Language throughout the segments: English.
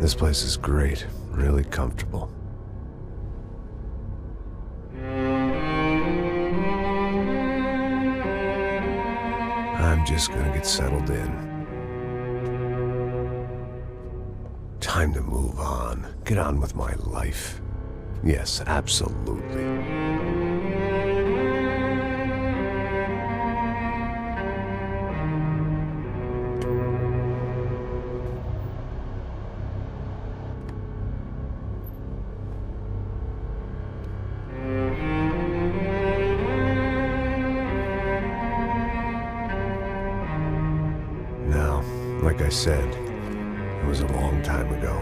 This place is great, really comfortable. I'm just gonna get settled in. Time to move on. Get on with my life. Yes, absolutely. Now, like I said, it was a long time ago.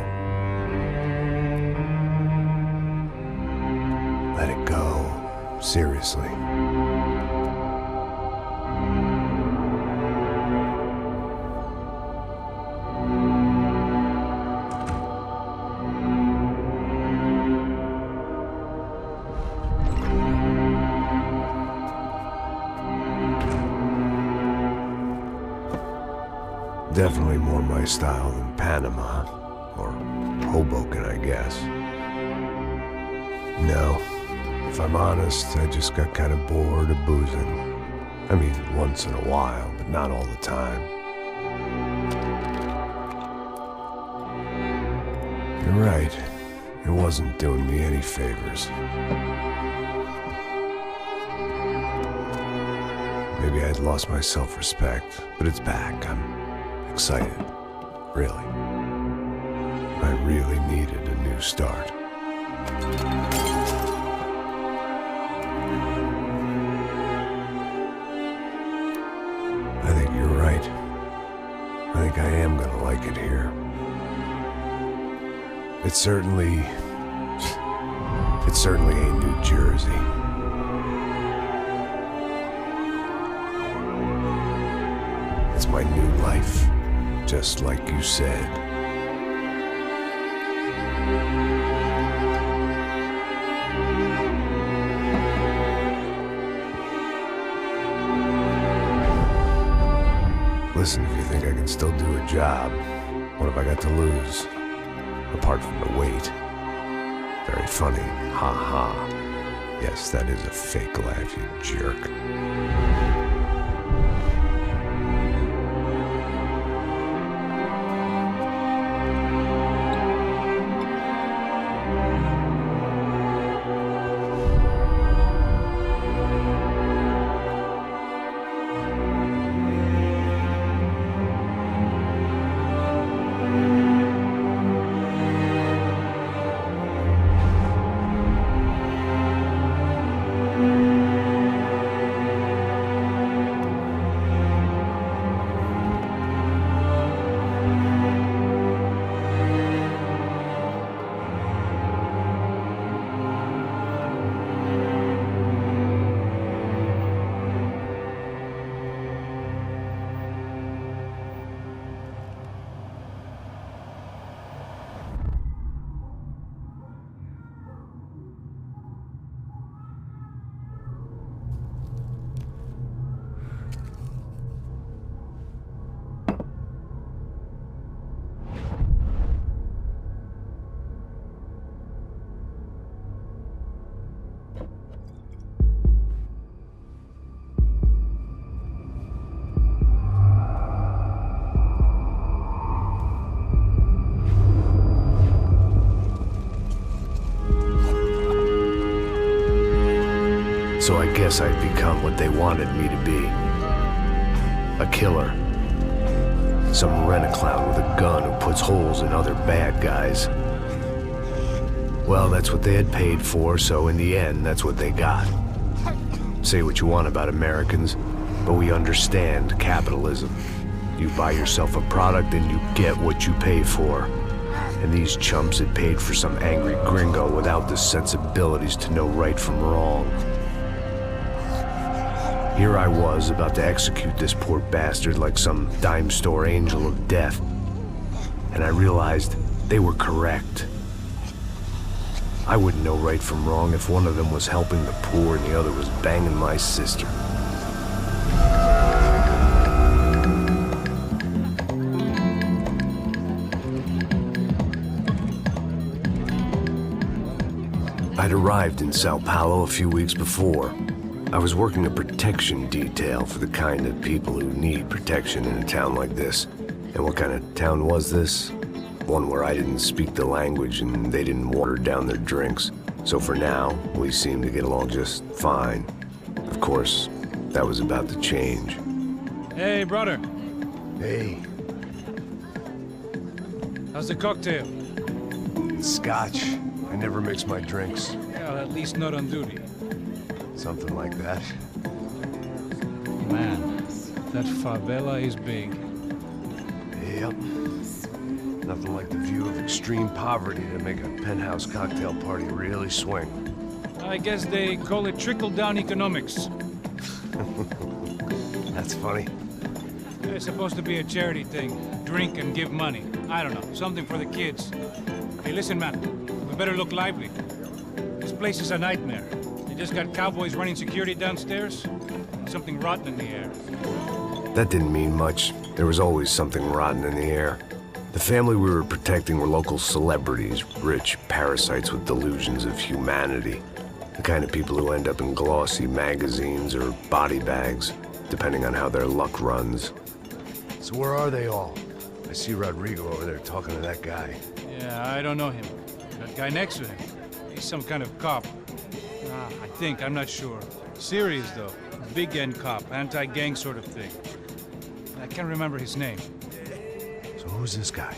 Let it go. Seriously. Definitely more my style than Panama, or Hoboken, I guess. No, if I'm honest, I just got kind of bored of boozing. I mean, once in a while, but not all the time. You're right, it wasn't doing me any favors. Maybe I'd lost my self-respect, but it's back. I'm excited, really. I really needed a new start. I think you're right. I think I am gonna like it here. It certainly ain't New Jersey. It's my new life. Just like you said. Listen, if you think I can still do a job, what have I got to lose? Apart from the weight. Very funny. Ha ha. Yes, that is a fake laugh, you jerk. So I guess I'd become what they wanted me to be. A killer. Some rent-a-clown with a gun who puts holes in other bad guys. Well, that's what they had paid for, so in the end, that's what they got. Say what you want about Americans, but we understand capitalism. You buy yourself a product and you get what you pay for. And these chumps had paid for some angry gringo without the sensibilities to know right from wrong. Here I was, about to execute this poor bastard like some dime store angel of death. And I realized they were correct. I wouldn't know right from wrong if one of them was helping the poor and the other was banging my sister. I'd arrived in Sao Paulo a few weeks before. I was working a protection detail for the kind of people who need protection in a town like this. And what kind of town was this? One where I didn't speak the language and they didn't water down their drinks. So for now, we seemed to get along just fine. Of course, that was about to change. Hey, brother. Hey, How's the cocktail? it's scotch. I never mix my drinks. Well, at least not on duty. Something like that. Man, that favela is big. Yep. Nothing like the view of extreme poverty to make a penthouse cocktail party really swing. I guess they call it trickle-down economics. That's funny. It's supposed to be a charity thing. Drink and give money. I don't know, something for the kids. Hey, listen, man. We better look lively. This place is a nightmare. They just got cowboys running security downstairs. Something rotten in the air. That didn't mean much. There was always something rotten in the air. The family we were protecting were local celebrities, rich parasites with delusions of humanity. The kind of people who end up in glossy magazines or body bags, depending on how their luck runs. So where are they all? I see Rodrigo over there talking to that guy. Yeah, I don't know him. That guy next to him. He's some kind of cop. I think, I'm not sure. Serious, though. Big-end cop, anti-gang sort of thing. I can't remember his name. So who's this guy?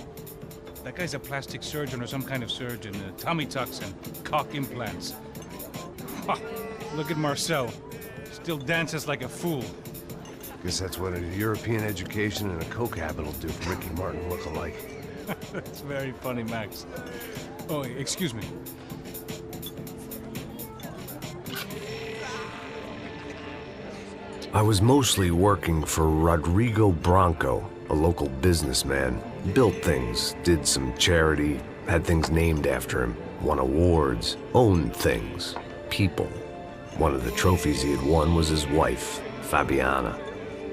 That guy's a plastic surgeon or some kind of surgeon. Tummy tucks and cock implants. Look at Marcel. Still dances like a fool. Guess that's what a European education and a coke habit will do for Ricky Martin look-alike. That's very funny, Max. Oh, excuse me. I was mostly working for Rodrigo Branco, a local businessman. Built things, did some charity, had things named after him, won awards, owned things, people. One of the trophies he had won was his wife, Fabiana.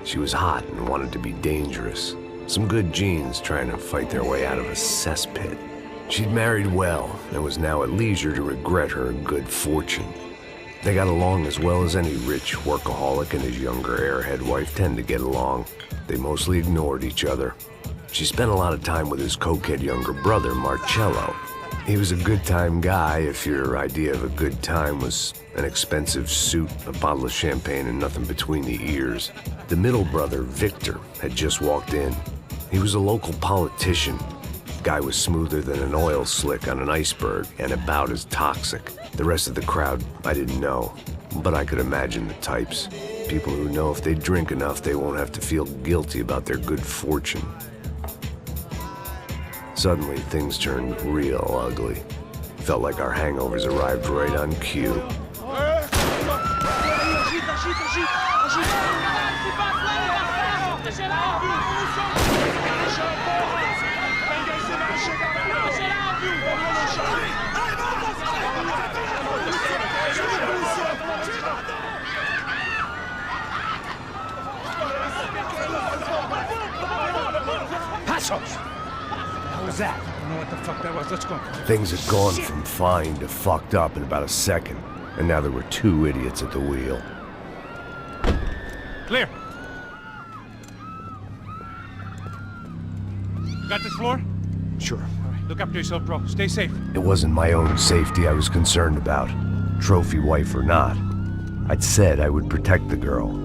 She was hot and wanted to be dangerous. Some good genes trying to fight their way out of a cesspit. She'd married well and was now at leisure to regret her good fortune. They got along as well as any rich workaholic and his younger airhead wife tend to get along. They mostly ignored each other. She spent a lot of time with his cokehead younger brother, Marcello. He was a good-time guy if your idea of a good time was an expensive suit, a bottle of champagne, and nothing between the ears. The middle brother, Victor, had just walked in. He was a local politician. Guy was smoother than an oil slick on an iceberg and about as toxic. The rest of the crowd, I didn't know, but I could imagine the types. People who know if they drink enough, they won't have to feel guilty about their good fortune. Suddenly, things turned real ugly. Felt like our hangovers arrived right on cue. What was that? I don't know what the fuck that was. Let's go. Things had gone from fine to fucked up in about a second, and now there were two idiots at the wheel. Clear. You got this floor? Sure. All right, look after yourself, bro. Stay safe. It wasn't my own safety I was concerned about, trophy wife or not. I'd said I would protect the girl.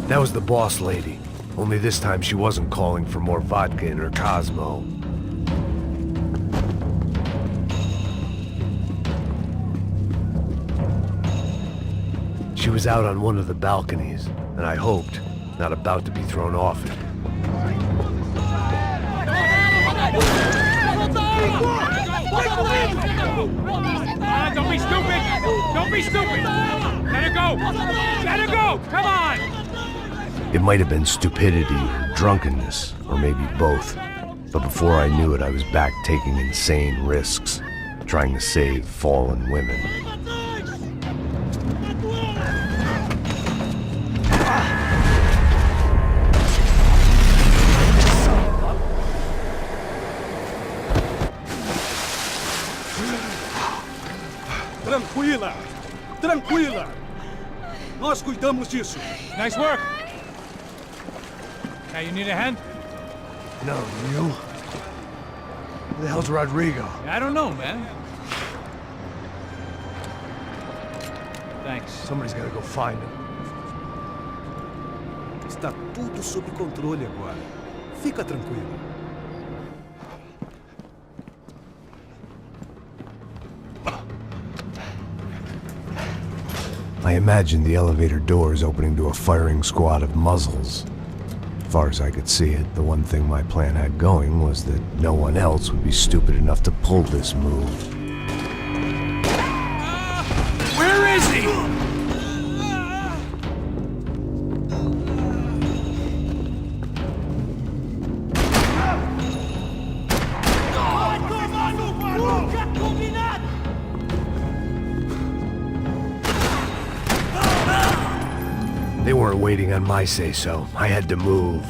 That was the boss lady. Only this time she wasn't calling for more vodka in her Cosmo. She was out on one of the balconies, and I hoped, not about to be thrown off it. Don't be stupid! Don't be stupid! Let her go! Let her go! Come on! It might have been stupidity or drunkenness, or maybe both. But before I knew it, I was back taking insane risks, trying to save fallen women. Tranquila! Tranquila! Nós cuidamos disso. Nice work! Hey, you need a hand? No, you? Who the hell's Rodrigo? I don't know, man. Thanks. Somebody's gotta go find him. Está tudo sob controle agora. Fica tranquilo. I imagined the elevator doors opening to a firing squad of muzzles. As far as I could see it, the one thing my plan had going was that no one else would be stupid enough to pull this move. Where is he? They weren't waiting on my say-so. I had to move.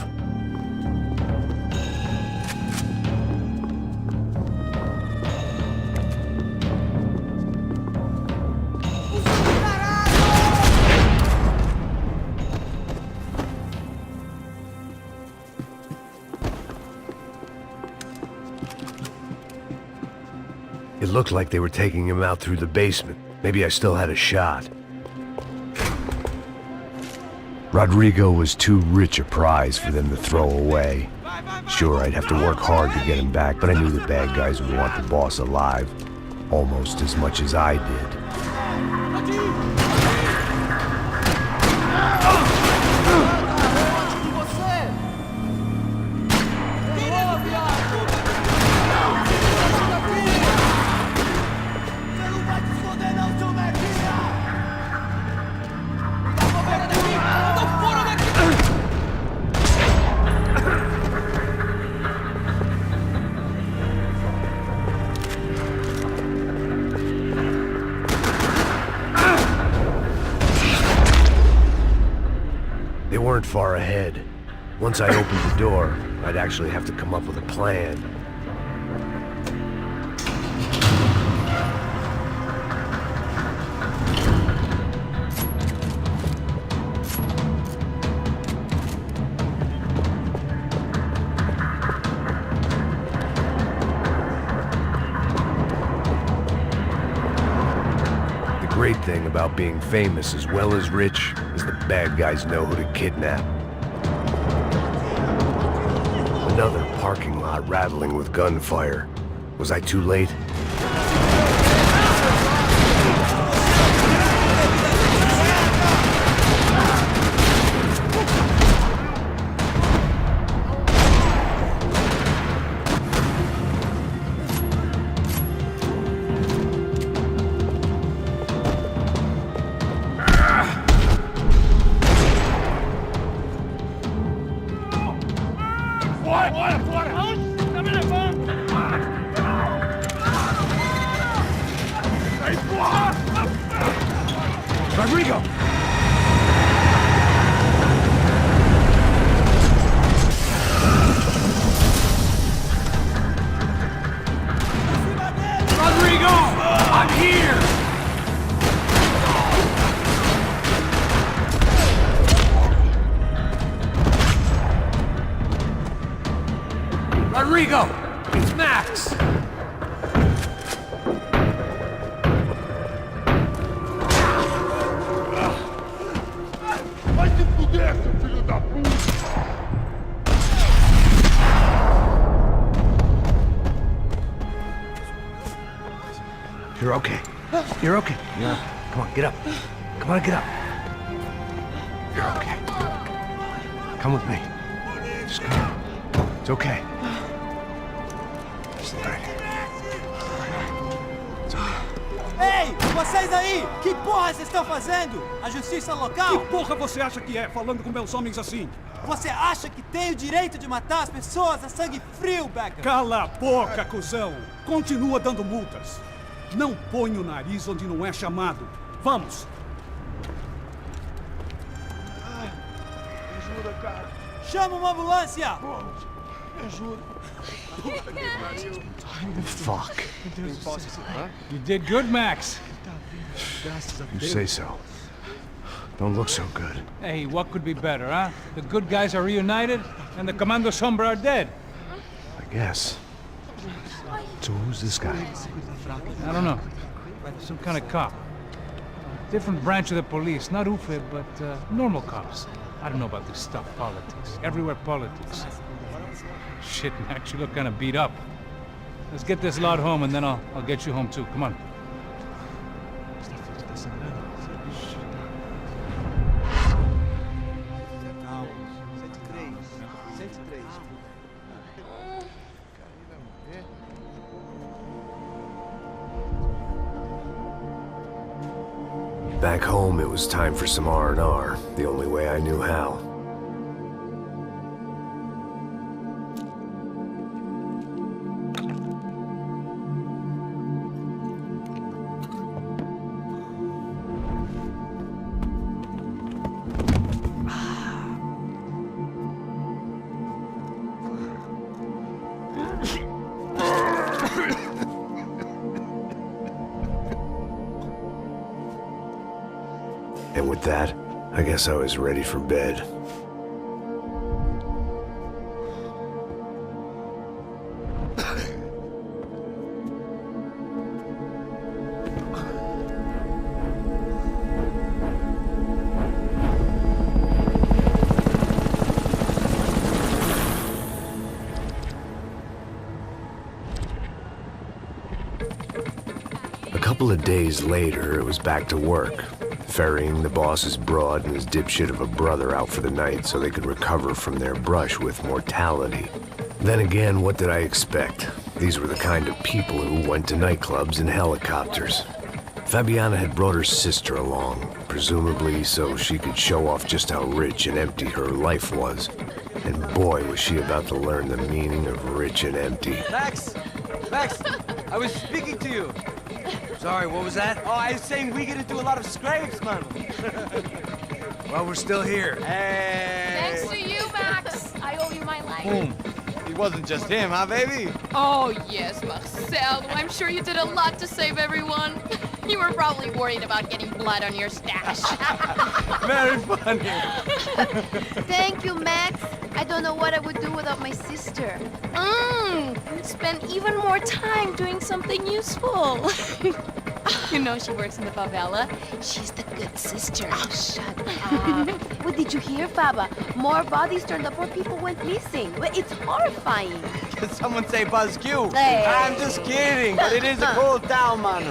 It looked like they were taking him out through the basement. Maybe I still had a shot. Rodrigo was too rich a prize for them to throw away. Sure, I'd have to work hard to get him back, but I knew the bad guys would want the boss alive, almost as much as I did. They weren't far ahead. Once I opened the door, I'd actually have to come up with a plan. The great thing about being famous as well as rich is the bad guys know who to kidnap. Another parking lot rattling with gunfire. Was I too late? Rodrigo! Rodrigo! I'm here! Rodrigo! It's Max! You're okay. You're okay. Yeah. Come on, get up. Come on, get up. You're okay. Come with me. Just come on. It's okay. It's all right. Ei, vocês aí! Que porra vocês estão fazendo? A justiça local? Que porra você acha que é, falando com meus homens assim? Você acha que tem o direito de matar as pessoas a sangue frio, Becker? Cala a boca, cuzão! Continua dando multas. Não põe o nariz onde não é chamado. Vamos! Ajuda, cara. Chama uma ambulância! Me ajuda. Fuck. You did good, Max. You say so. Don't look so good. Hey, what could be better, huh? The good guys are reunited, and the Commando Sombra are dead. I guess. So who's this guy? I don't know. Some kind of cop. Different branch of the police. Not UFE, but normal cops. I don't know about this stuff, politics. Everywhere politics. Shit, Max, you look kind of beat up. Let's get this lot home, and then I'll get you home too. Come on. Back home, it was time for some R&R, the only way I knew how. And with that, I guess I was ready for bed. A couple of days later, it was back to work. Ferrying the boss's broad and his dipshit of a brother out for the night so they could recover from their brush with mortality. Then again, what did I expect? These were the kind of people who went to nightclubs in helicopters. Fabiana had brought her sister along, presumably so she could show off just how rich and empty her life was. And boy, was she about to learn the meaning of rich and empty. Max! Max! I was speaking to you! Sorry, what was that? Oh, I was saying we get to do a lot of scrapes, man. Well, we're still here. Hey! Thanks to you, Max. I owe you my life. Boom. It wasn't just him, huh, baby? Oh, yes, Marcel. I'm sure you did a lot to save everyone. You were probably worried about getting blood on your stash. Very funny. Thank you, Max. I don't know what I would do without my sister. Spend even more time doing something useful. You know she works in the favela. She's the good sister. Oh, shut up. What did you hear, Faba? More bodies turned up where people went missing. It's horrifying. Did someone say Buzz Q? Hey. I'm just kidding, but it is a cool town, man.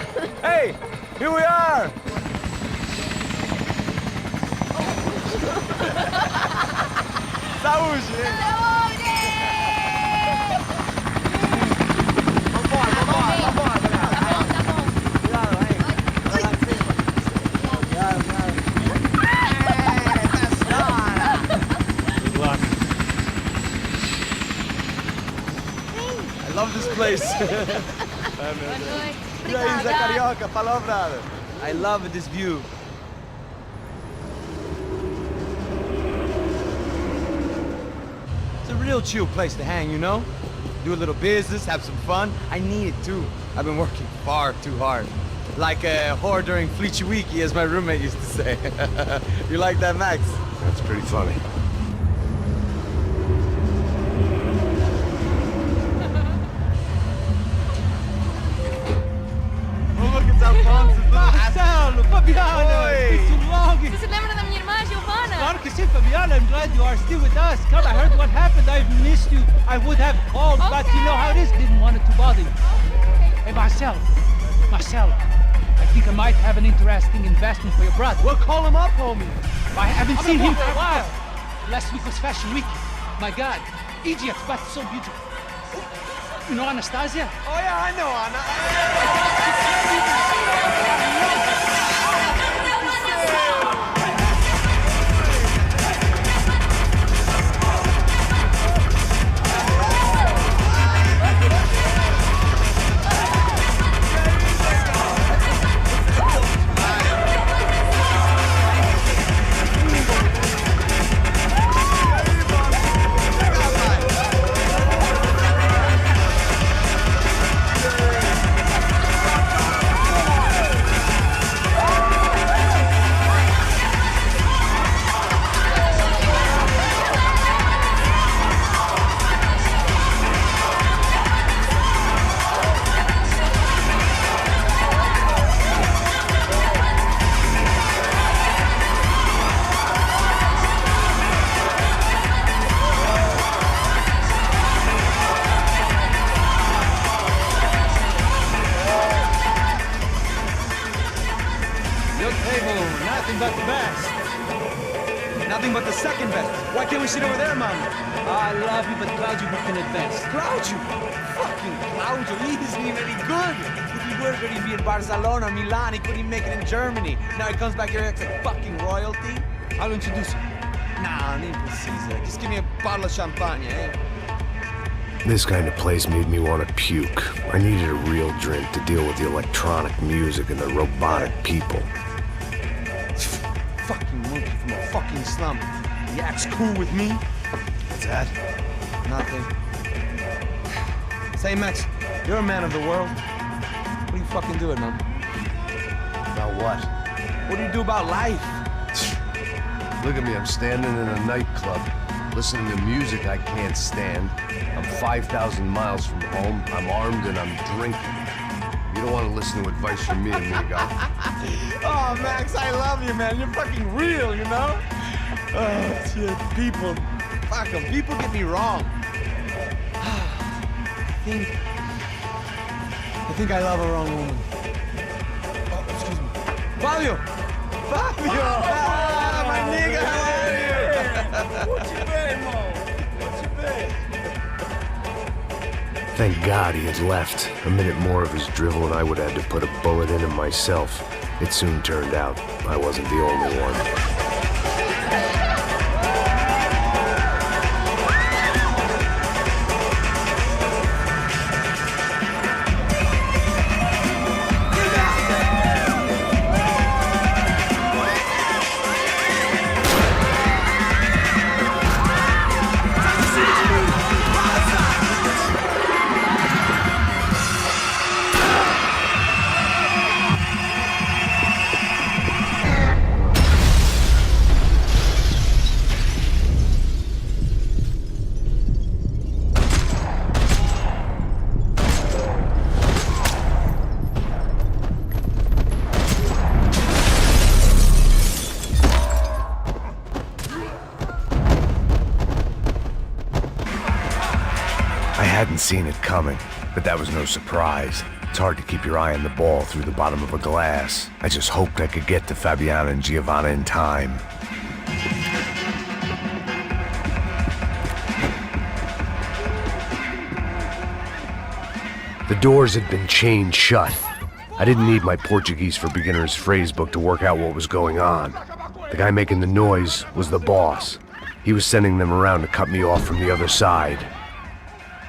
Hey, here we are. Saúde! I love this place. E aí, Zé Carioca, falou, brother. I love this view. It's a real chill place to hang, you know? Do a little business, have some fun. I need it too. I've been working far too hard. Like a whore during Fleechy Weeky, as my roommate used to say. You like that, Max? That's pretty funny. Marcelo, Fabiana, it's been so long. Você se lembra da minha irmã, Giovanna? Claro que sim, Fabiana. I'm glad you are still with us. Come, I heard what happened. I've missed you. I would have called, but you know how it is. Didn't want it to bother you. Hey, Marcelo, I think I might have an interesting investment for your brother. Well, call him up, homie. I haven't seen him for a while. Last week was Fashion Week. My God, Egypt, but so beautiful. You know Anastasia? Oh, yeah, I know, Anna. Nothing but the best. Nothing but the second best. Why can't we sit over there, man? I love you, but Claudio booked in advance. Claudio? Fucking Claudio, he isn't even any good. If he were going to be in Barcelona, Milan, he couldn't make it in Germany. Now he comes back here acts like fucking royalty. I'll introduce you. Nah, need Caesar. Just give me a bottle of champagne, eh? This kind of place made me want to puke. I needed a real drink to deal with the electronic music and the robotic people. Fucking monkey from a fucking slum. He acts cool with me. What's that? Nothing. Say, Max, you're a man of the world. What do you fucking do it, man? About what? What do you do about life? Look at me, I'm standing in a nightclub, listening to music I can't stand. I'm 5,000 miles from home, I'm armed, and I'm drinking. You don't want to listen to advice from me, amigo. Oh, Max, I love you, man. You're fucking real, you know? Oh, shit, people. Fuck 'em. People get me wrong. I think I love a wrong woman. Oh, excuse me. Fabio! Fabio! Ah, my nigga, how are you? What you been, Mo? What you been? Thank God he had left. A minute more of his drivel and I would have had to put a bullet in him myself. It soon turned out I wasn't the only one. I hadn't seen it coming, but that was no surprise. It's hard to keep your eye on the ball through the bottom of a glass. I just hoped I could get to Fabiana and Giovanna in time. The doors had been chained shut. I didn't need my Portuguese for Beginners phrase book to work out what was going on. The guy making the noise was the boss. He was sending them around to cut me off from the other side.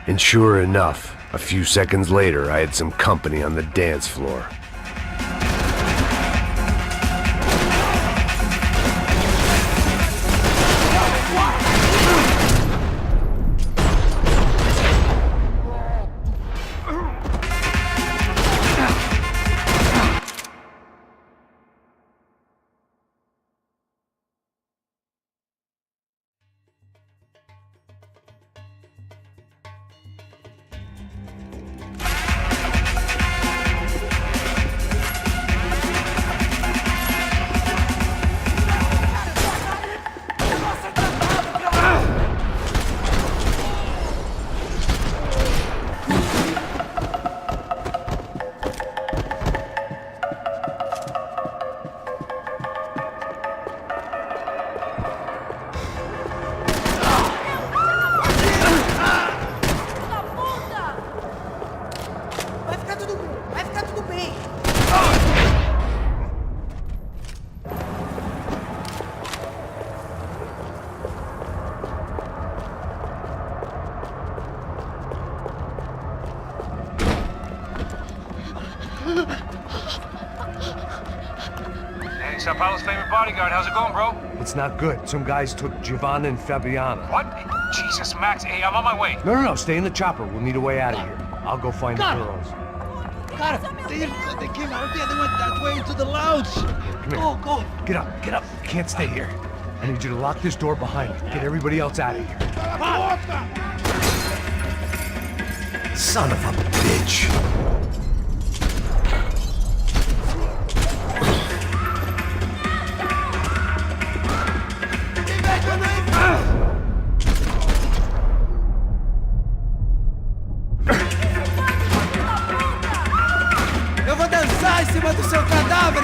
And sure enough, a few seconds later, I had some company on the dance floor. bodyguard. How's it going, bro? It's not good. Some guys took Giovanna and Fabiana. What? Jesus, Max. Hey, I'm on my way. No, stay in the chopper. We'll need a way out of here. I'll go find the girls. Got it. They came out of there. They went that way into the lounge. Come here. Go. Get up. You can't stay here. I need you to lock this door behind you. Get everybody else out of here. Son of a bitch. Eu vou dançar em cima do seu cadáver!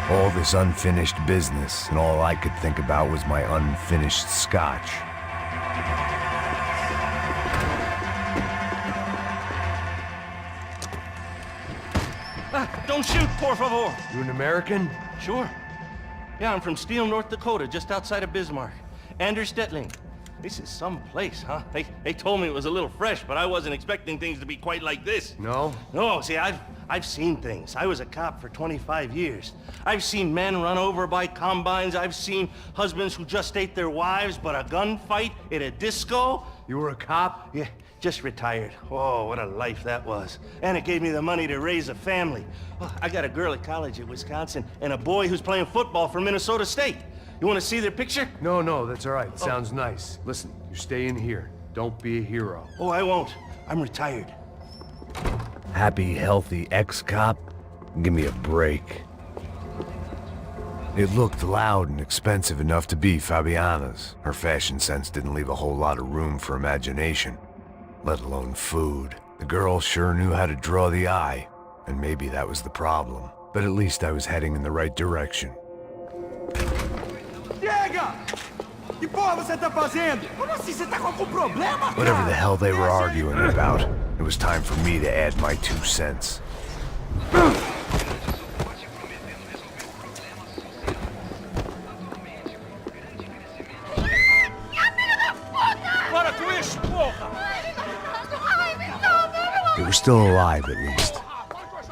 All this unfinished business, and all I could think about was my unfinished scotch. Don't shoot, por favor. You an American? Sure. Yeah, I'm from Steele, North Dakota, just outside of Bismarck. Anders Stetling. This is some place, huh? They told me it was a little fresh, but I wasn't expecting things to be quite like this. No? No, see, I've seen things. I was a cop for 25 years. I've seen men run over by combines. I've seen husbands who just ate their wives, but a gunfight at a disco. You were a cop? Yeah, just retired. Oh, what a life that was. And it gave me the money to raise a family. Oh, I got a girl at college at Wisconsin and a boy who's playing football for Minnesota State. You want to see their picture? No, that's all right. Sounds nice. Listen, you stay in here. Don't be a hero. Oh, I won't. I'm retired. Happy, healthy ex-cop? Give me a break. It looked loud and expensive enough to be Fabiana's. Her fashion sense didn't leave a whole lot of room for imagination, let alone food. The girl sure knew how to draw the eye, and maybe that was the problem. But at least I was heading in the right direction. Chega! Que porra você tá fazendo? Como assim? Você tá com algum problema? Whatever the hell they were arguing about, it was time for me to add my 2 cents. Para com isso, porra! They were still alive, at least.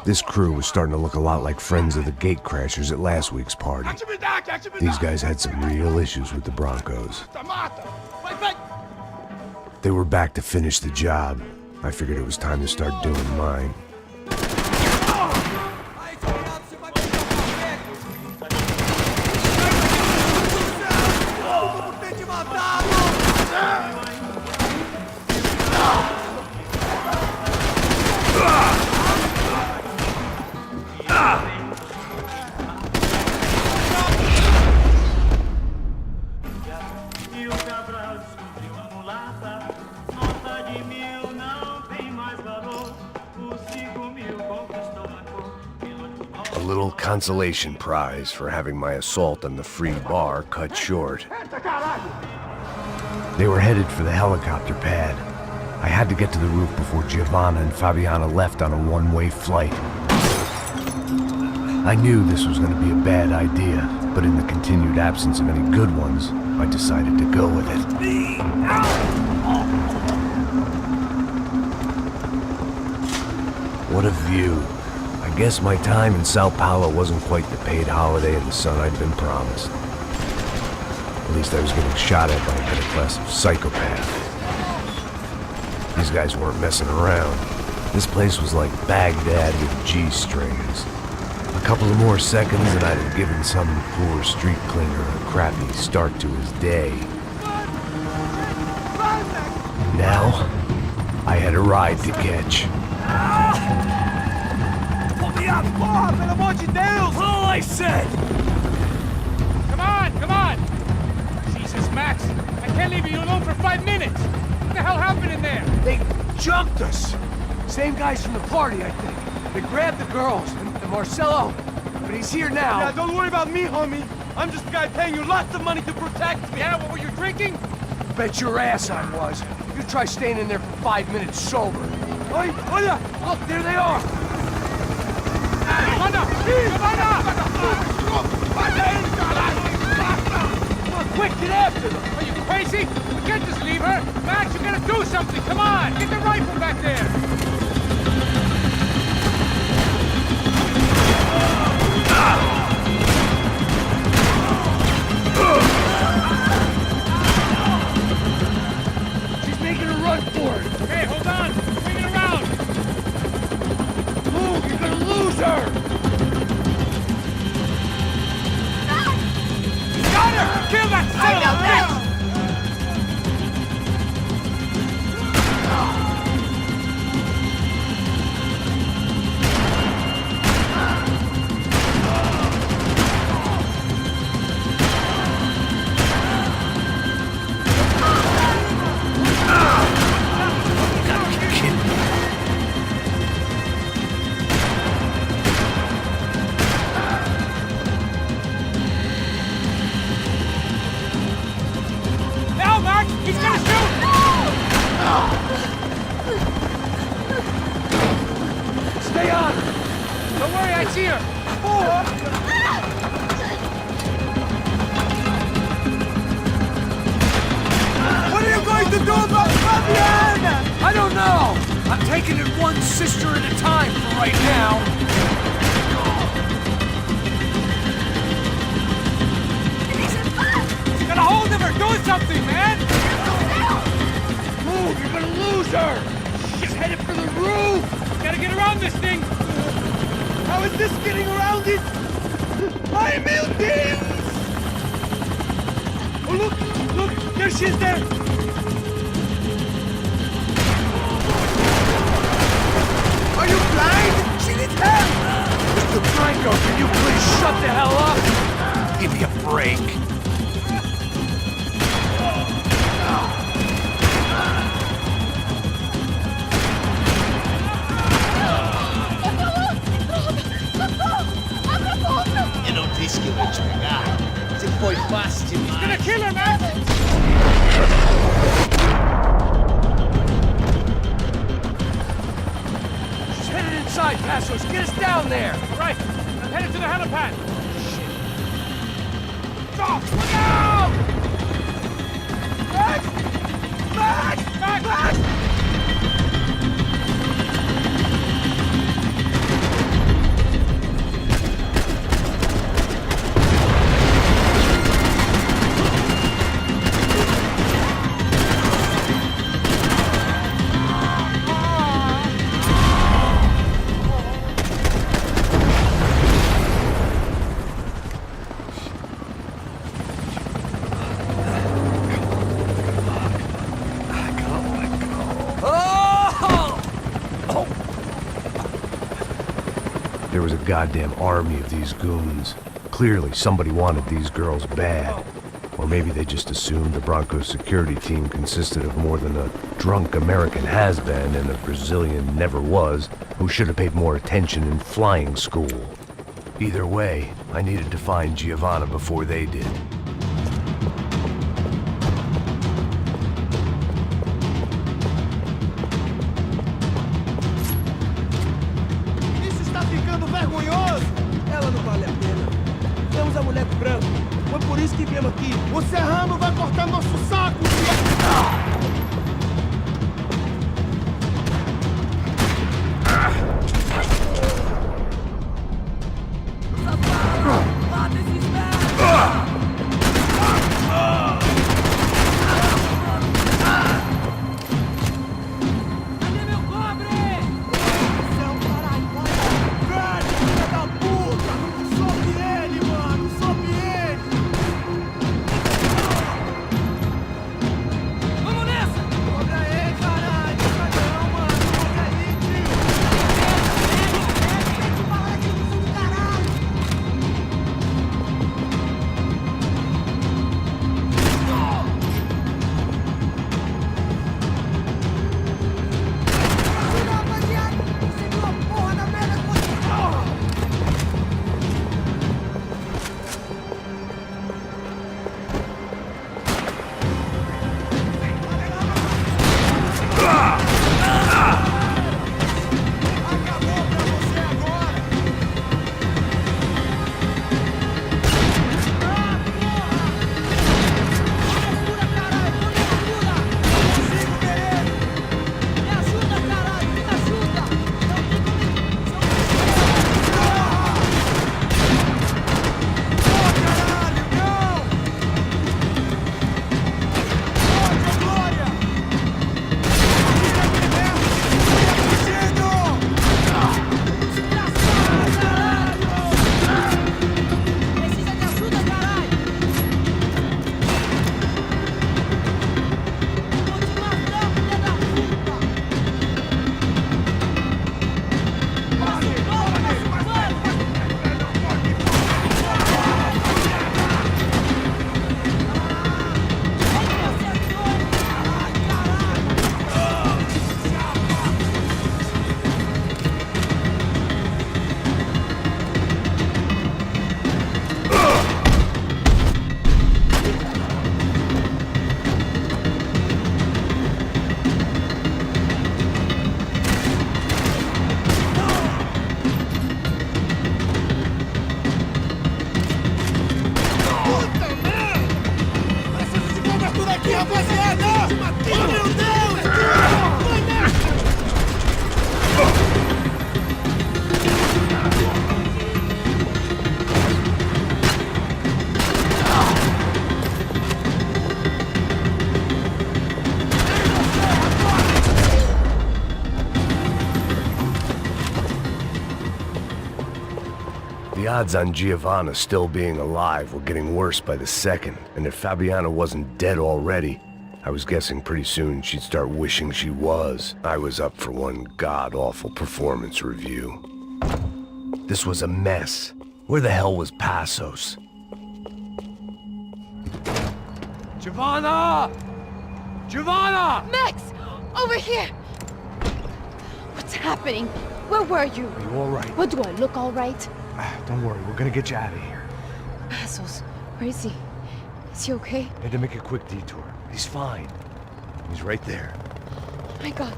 This crew was starting to look a lot like friends of the gatecrashers at last week's party. These guys had some real issues with the Broncos. They were back to finish the job. I figured it was time to start doing mine. A little consolation prize for having my assault on the free bar cut short. They were headed for the helicopter pad. I had to get to the roof before Giovanna and Fabiana left on a one-way flight. I knew this was going to be a bad idea, but in the continued absence of any good ones, I decided to go with it. What a view. I I guess my time in Sao Paulo wasn't quite the paid holiday in the sun I'd been promised. At least I was getting shot at by a better class of psychopath. These guys weren't messing around. This place was like Baghdad with G-strings. A couple of more seconds and I'd have given some poor street cleaner a crappy start to his day. Now, I had a ride to catch. Pull me up! Porra, pelo amor de Deus! All I said! Come on, come on! Jesus, Max, I can't leave you alone for 5 minutes! What the hell happened in there? They jumped us. Same guys from the party, I think. They grabbed the girls, and Marcelo, but he's here now. Yeah, don't worry about me, homie. I'm just the guy paying you lots of money to protect me. Yeah, what were you drinking? Bet your ass I was. You try staying in there for 5 minutes sober. Oi, olha! Look, there they are! Commander! Come on, quick, get after them! Are you crazy? We can't just leave her! Max, you gotta do something! Come on! Get the rifle back there! She's making a run for it! Hey, hold on! Bring it around! Move, you're gonna lose her! Got her! Kill that son of a bitch! He's gonna shoot! Stay on! Don't worry, I see her! What are you going to do about Fabiana? I don't know! I'm taking it one sister at a time for right now. You gotta hold him or do something, man! Move, you're gonna lose her! She's headed for the roof! Gotta get around this thing! How is this getting around it? Ay, meu Deus! Oh, look! There she is there! Are you blind? She needs help! Mr. Franco, can you please shut the hell up? Give me a break. Eu não disse que eu ia te pegar. Você foi fácil demais. Gonna kill her, man! She's headed inside, Passos. Get us down there! All right, I'm headed to the helipad. Shit. Stop! Look out! Max! Max! Max! Max! There was a goddamn army of these goons. Clearly, somebody wanted these girls bad. Or maybe they just assumed the Broncos security team consisted of more than a drunk American has-been and a Brazilian never-was who should have paid more attention in flying school. Either way, I needed to find Giovanna before they did. Vergonhoso! Ela não vale a pena. Temos a mulher do branco. Foi por isso que viemos aqui. O Serrano vai cortar nosso saco! odds on Giovanna still being alive were getting worse by the second, and if Fabiana wasn't dead already, I was guessing pretty soon she'd start wishing she was. I was up for one god-awful performance review. This was a mess. Where the hell was Passos? Giovanna! Giovanna! Max! Over here! What's happening? Where were you? Are you all right? What, do I look all right? Don't worry, we're gonna get you out of here. Passos, where is he? Is he okay? Had to make a quick detour. He's fine. He's right there. Oh my god.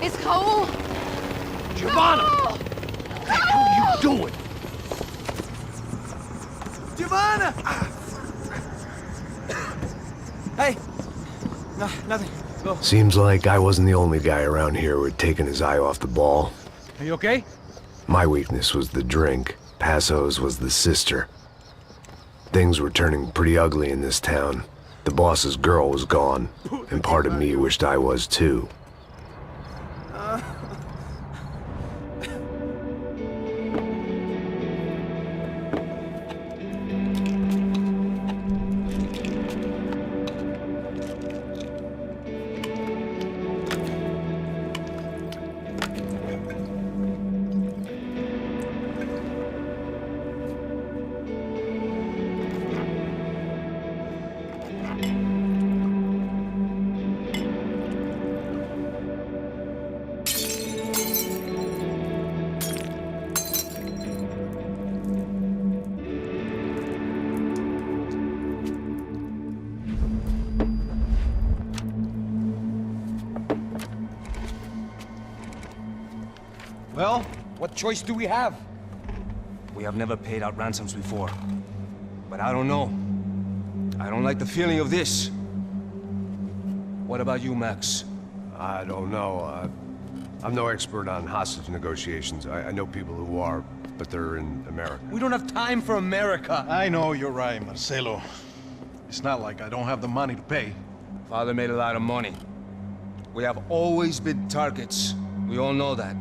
It's Raul! Giovanna! Raul! What the hell are you doing? Giovanna! Hey! No, nothing. Go. Seems like I wasn't the only guy around here who had taken his eye off the ball. Are you okay? My weakness was the drink. Passos was the sister. Things were turning pretty ugly in this town. The boss's girl was gone, and part of me wished I was too. Well, what choice do we have? We have never paid out ransoms before. But I don't know. I don't like the feeling of this. What about you, Max? I don't know. I'm no expert on hostage negotiations. I know people who are, but they're in America. We don't have time for America. I know you're right, Marcelo. It's not like I don't have the money to pay. Father made a lot of money. We have always been targets. We all know that.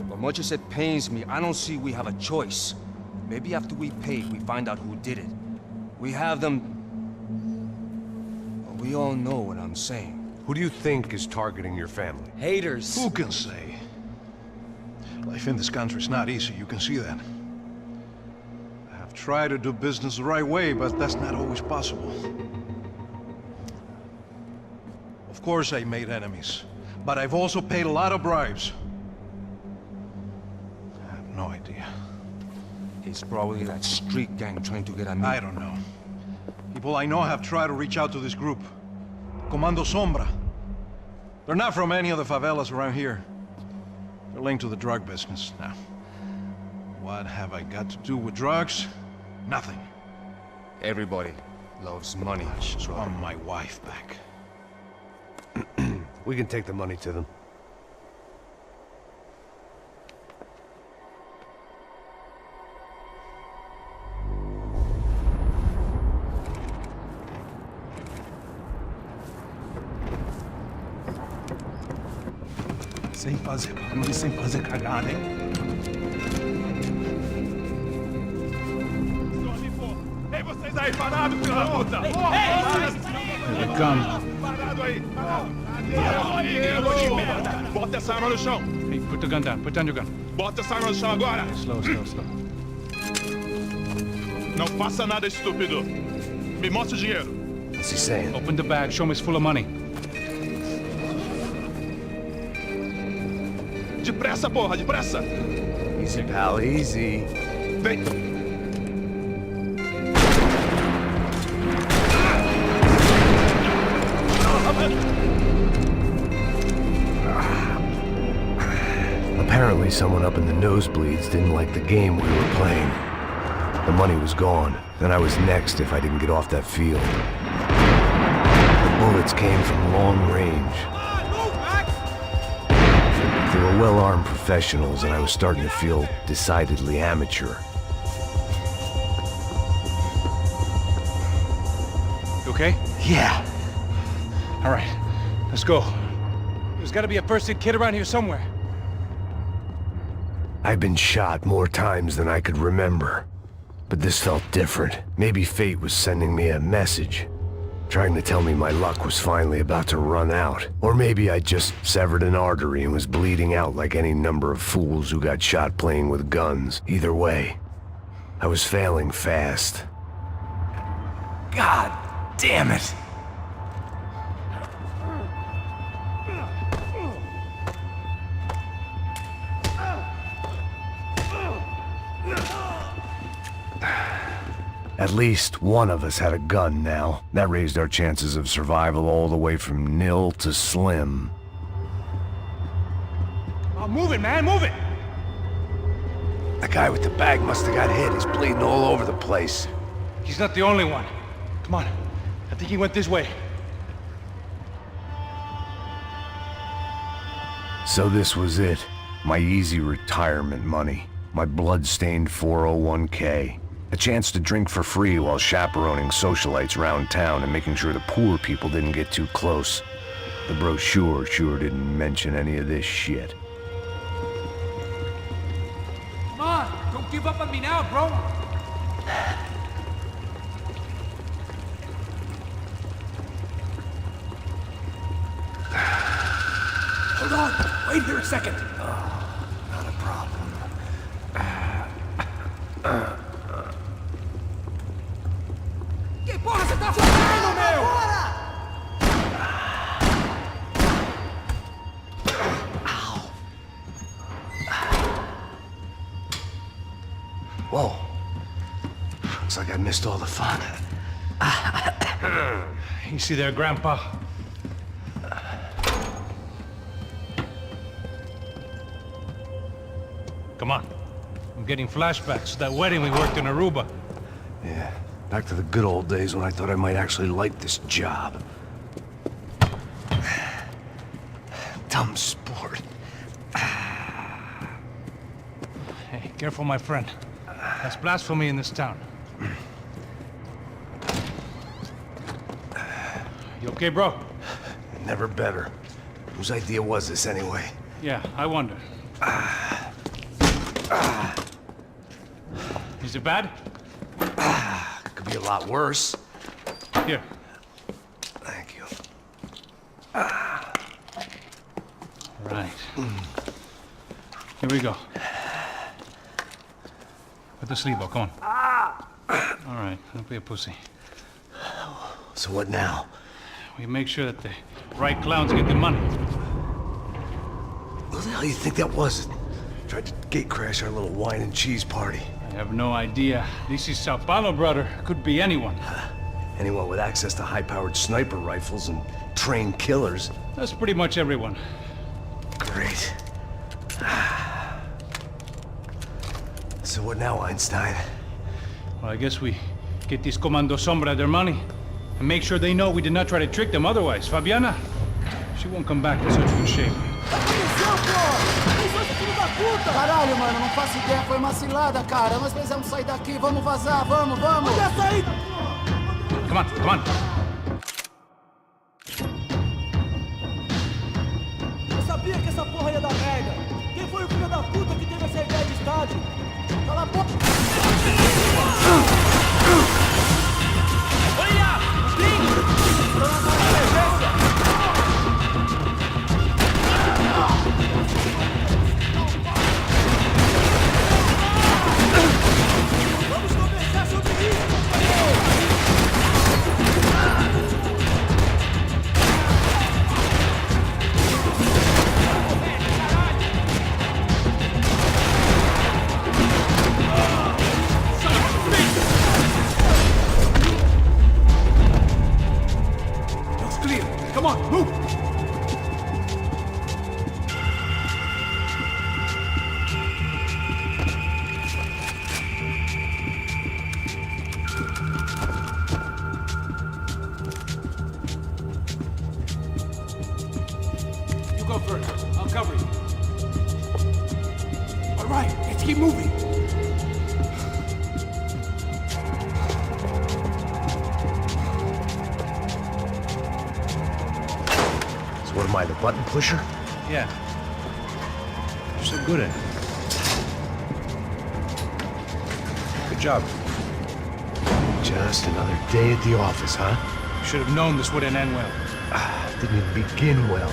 But much as it pains me, I don't see we have a choice. Maybe after we pay, we find out who did it. We have them... We all know what I'm saying. Who do you think is targeting your family? Haters. Who can say? Life in this country is not easy, you can see that. I have tried to do business the right way, but that's not always possible. Of course I made enemies, but I've also paid a lot of bribes. I have no idea. It's probably that street gang trying to get at me. I don't know. People I know have tried to reach out to this group. Comando Sombra. They're not from any of the favelas around here. They're linked to the drug business. Now, what have I got to do with drugs? Nothing. Everybody loves money. I just want my wife back. We can take the money to them. Sem fazer barulho, sem fazer cagada, hein? Ei, vocês aí parados, filho da puta! Here they come. Parado aí! Bota essa arma no chão! Hey, put the gun down. Put down your gun. Bota essa arma no chão agora! Slow, slow, slow. Não faça nada, estúpido! Me mostra o dinheiro! What's he saying? Open the bag. Show me it's full of money. Depressa, porra, depressa! Easy, pal, easy. Vem! Apparently someone up in the nosebleeds didn't like the game we were playing. The money was gone, and I was next if I didn't get off that field. The bullets came from long range. They were well-armed professionals, and I was starting to feel decidedly amateur. You okay? Yeah. All right, let's go. There's got to be a first-aid kit around here somewhere. I've been shot more times than I could remember. But this felt different. Maybe fate was sending me a message, trying to tell me my luck was finally about to run out. Or maybe I just severed an artery and was bleeding out like any number of fools who got shot playing with guns. Either way, I was failing fast. God damn it! At least one of us had a gun now. That raised our chances of survival all the way from nil to slim. Oh, move it, man, move it! The guy with the bag must have got hit. He's bleeding all over the place. He's not the only one. Come on. I think he went this way. So this was it. My easy retirement money. My blood-stained 401k. A chance to drink for free while chaperoning socialites around town and making sure the poor people didn't get too close. The brochure sure didn't mention any of this shit. Come on, don't give up on me now, bro. Hold on, wait here a second. Not a problem. Que porra você tá fazendo, meu? Whoa. Looks like I missed all the fun. You see there, Grandpa? Come on. I'm getting flashbacks to that wedding we worked in Aruba. Yeah, back to the good old days when I thought I might actually like this job. Dumb sport. Hey, careful, my friend. That's blasphemy in this town. You okay, bro? Never better. Whose idea was this anyway? Yeah, I wonder. Is it bad? Could be a lot worse. Here. Thank you. Right. Here we go. Put the sleeve on, come on. All right, don't be a pussy. So what now? We make sure that the right clowns get the money. Who the hell do you think that was? Tried to gate crash our little wine and cheese party. I have no idea. This is Sao Paulo, brother. Could be anyone. Anyone with access to high-powered sniper rifles and trained killers. That's pretty much everyone. Great. So what now, Einstein? Well, I guess we get these Comando Sombra their money and make sure they know we did not try to trick them otherwise. Fabiana, she won't come back in such good shape. Caralho, mano, não faço ideia, foi uma cilada, cara. Nós precisamos sair daqui, vamos vazar, vamos! Onde é a saída? Come on, come on. Eu sabia que essa porra ia dar merda. Quem foi o filho da puta que teve essa ideia de estádio? Cala a boca! Olha! Sim! Pronto, emergência! Vamos conversar sobre isso! It's clear. Come on, move! You go first. I'll cover you. All right, let's keep moving. So what am I, the button pusher? Yeah. You're so good at it. Good job. Just another day at the office, huh? Should have known this wouldn't end well. Didn't even begin well.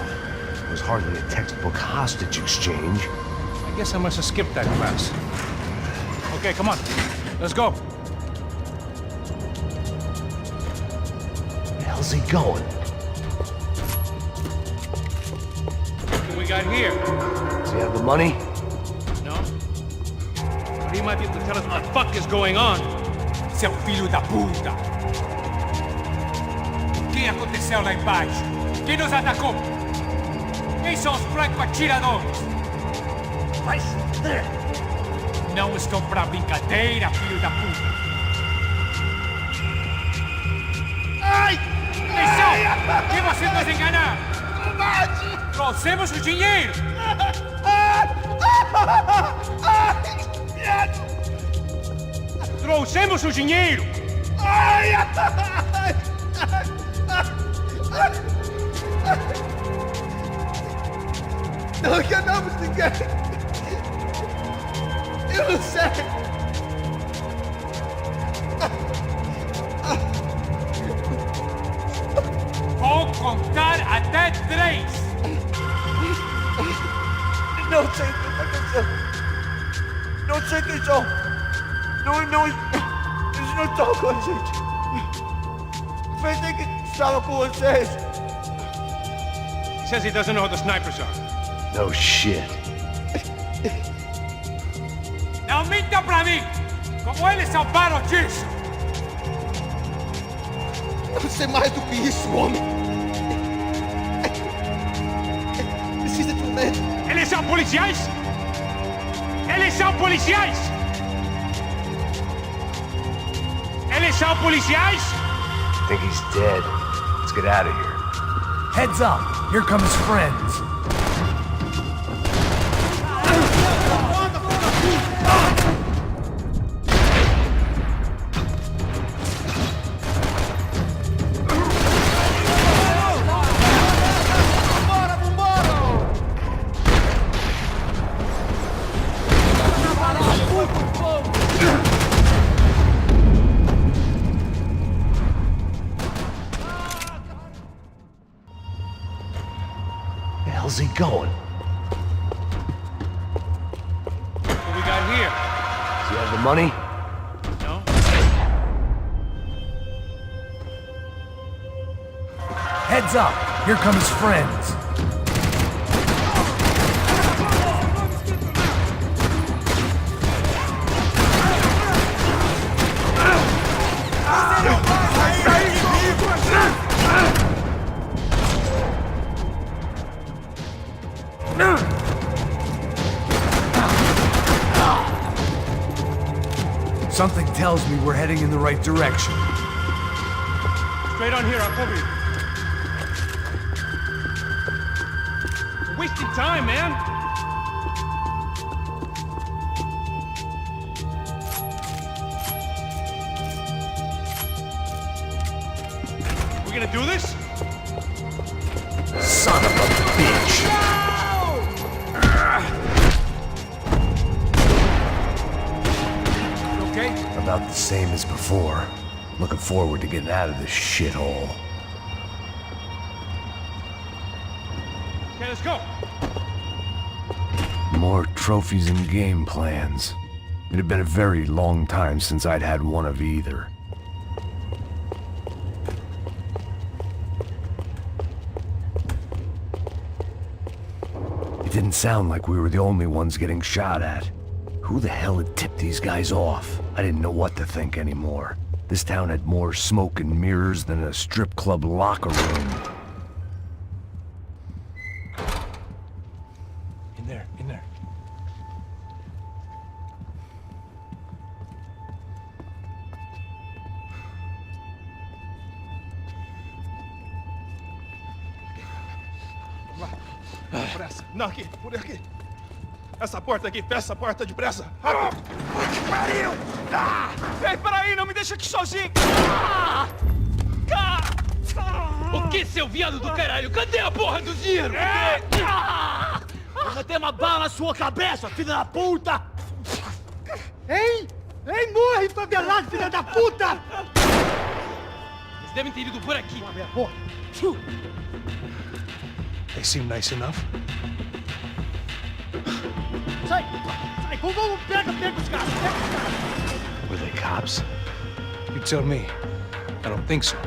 It was hardly a textbook hostage exchange. I guess I must have skipped that class. Okay, come on. Let's go. Where the hell's he going? What we got here? Does he have the money? No? But he might be able to tell us what the fuck is going on. Seu filho da puta! O que aconteceu lá embaixo? Quem nos atacou? Quem são os franco-atiradores? Vai se fuder! Não estou pra brincadeira, filho da puta! Ai! Atenção! Quem você nos enganar? Trouxemos o dinheiro! Trouxemos o dinheiro! Ai! Não enganamos ninguém! Eu não sei! Vou contar até 3! Não sei o que está acontecendo! Não sei quem são! Eles não estão com a gente! Pensei que estava com vocês! He says he doesn't know who the snipers are. No shit. Não minta pra mim! Como eles salvaram disso! Eu sei mais do que isso, homem! Precisa de médico! Eles são policiais? Eles são policiais? Eles são policiais? I think he's dead. Let's get out of here. Heads up! Here come his friends. Where's he going? What we got here? Does he have the money? No? Heads up! Here come his friends. Something tells me we're heading in the right direction. Straight on here, I'll cover you. We're wasting time, man. We gonna do this? Son of a bitch! Okay? About the same as before. Looking forward to getting out of this shithole. Okay, let's go. More trophies and game plans. It had been a very long time since I'd had one of either. It didn't sound like we were the only ones getting shot at. Who the hell had tipped these guys off? I didn't know what to think anymore. This town had more smoke and mirrors than a strip club locker room. In there, in there. Depressa. Não, aqui, por aqui. Essa porta aqui, fecha essa porta depressa. Que pariu! Ei, peraí, não me deixa aqui sozinho! O que, seu viado do caralho? Cadê a porra do dinheiro? Vou meter uma bala na sua cabeça, filha da puta! Ei! Ei, morre, favelado, filha da puta! devem ter ido por aqui. They seem nice enough. Sai! Vamos, pega os caras! Were they cops? You tell me. I don't think so.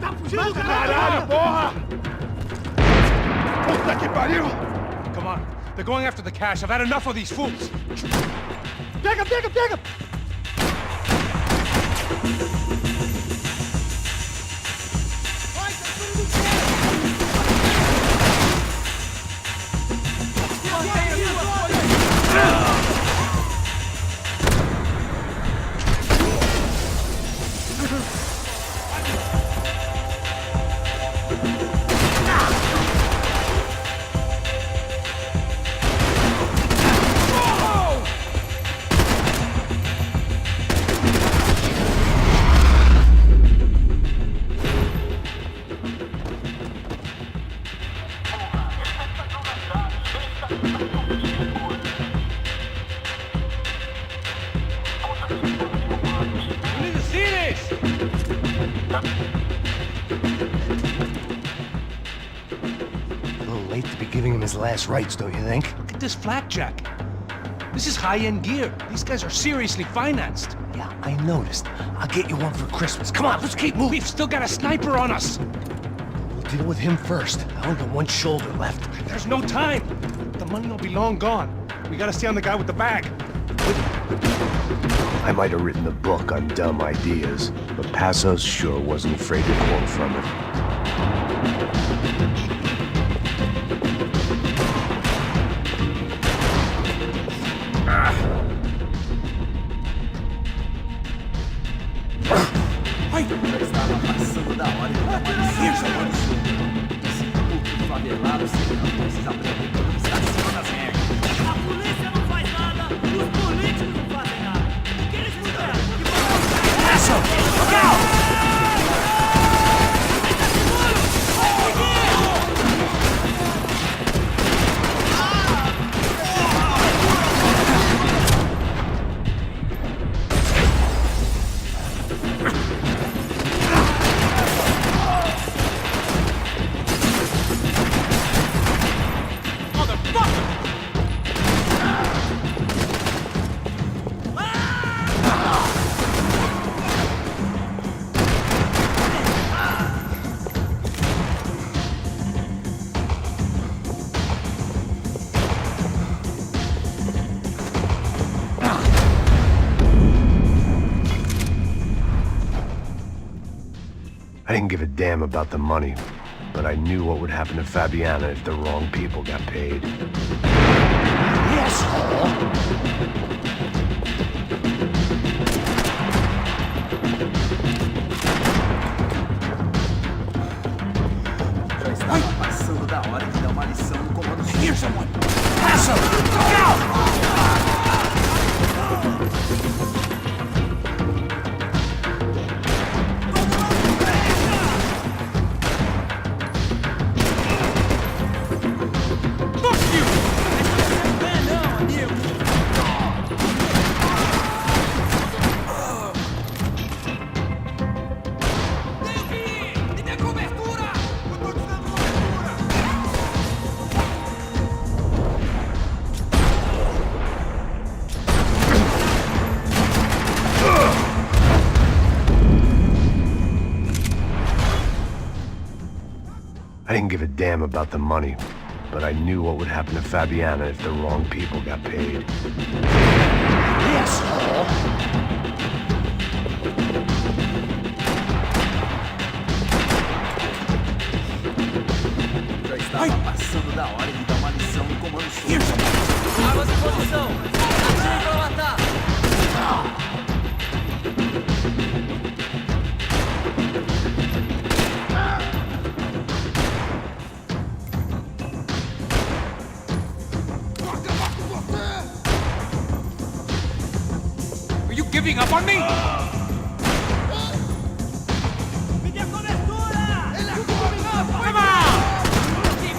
Tá fugindo, caralho, porra! Puta que pariu! Come on. They're going after the cash. I've had enough of these fools. Pega! His last rites, don't you think? Look at this flapjack. This is high-end gear. These guys are seriously financed. Yeah, I noticed. I'll get you one for Christmas. Come on, let's keep moving. We've still got a sniper on us. We'll deal with him first. I only got one shoulder left. There's no time. The money will be long gone. We gotta stay on the guy with the bag. I might have written a book on dumb ideas, but Passos sure wasn't afraid to quote from it. I didn't give a damn about the money, but I knew what would happen to Fabiana if the wrong people got paid. Yes, Here's someone! Pass him! Look out! I didn't give a damn about the money, but I knew what would happen to Fabiana if the wrong people got paid. Yes, Já estava passando da hora de dar uma lição no comando sul. Armas em posição! Atirem para matar! Are you giving up on me? Me dê cobertura! Ele é coming up! Come on!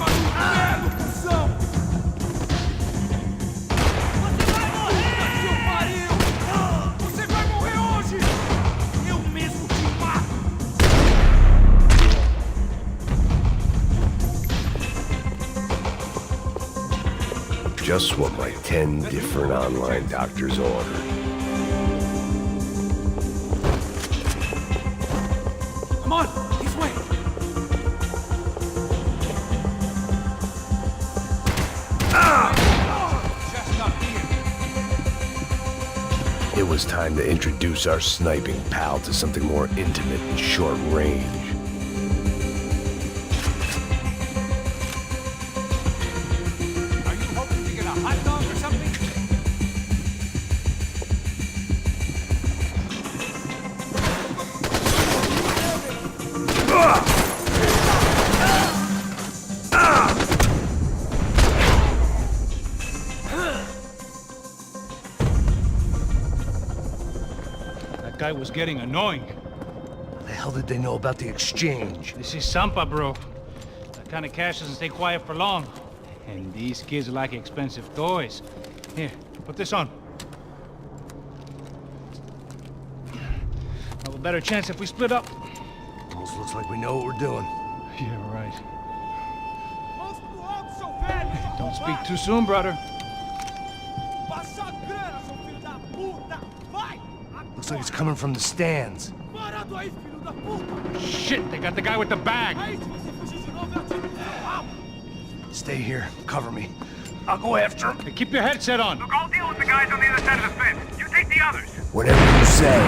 Just what my 10 different online doctors ordered. Come on, this way. It was time to introduce our sniping pal to something more intimate and short range. Are you hoping to get a hot dog or something? That guy was getting annoying. What the hell did they know about the exchange? This is Sampa, bro. That kind of cash doesn't stay quiet for long. And these kids like expensive toys. Here, put this on. Have a better chance if we split up. Almost looks like we know what we're doing. Yeah, right. Don't speak too soon, brother. Looks like it's coming from the stands. Shit, they got the guy with the bag. Stay here. Cover me. I'll go after him. Hey, keep your headset on. Look, I'll deal with the guys on the other side of the fence. You take the others. Whatever you say.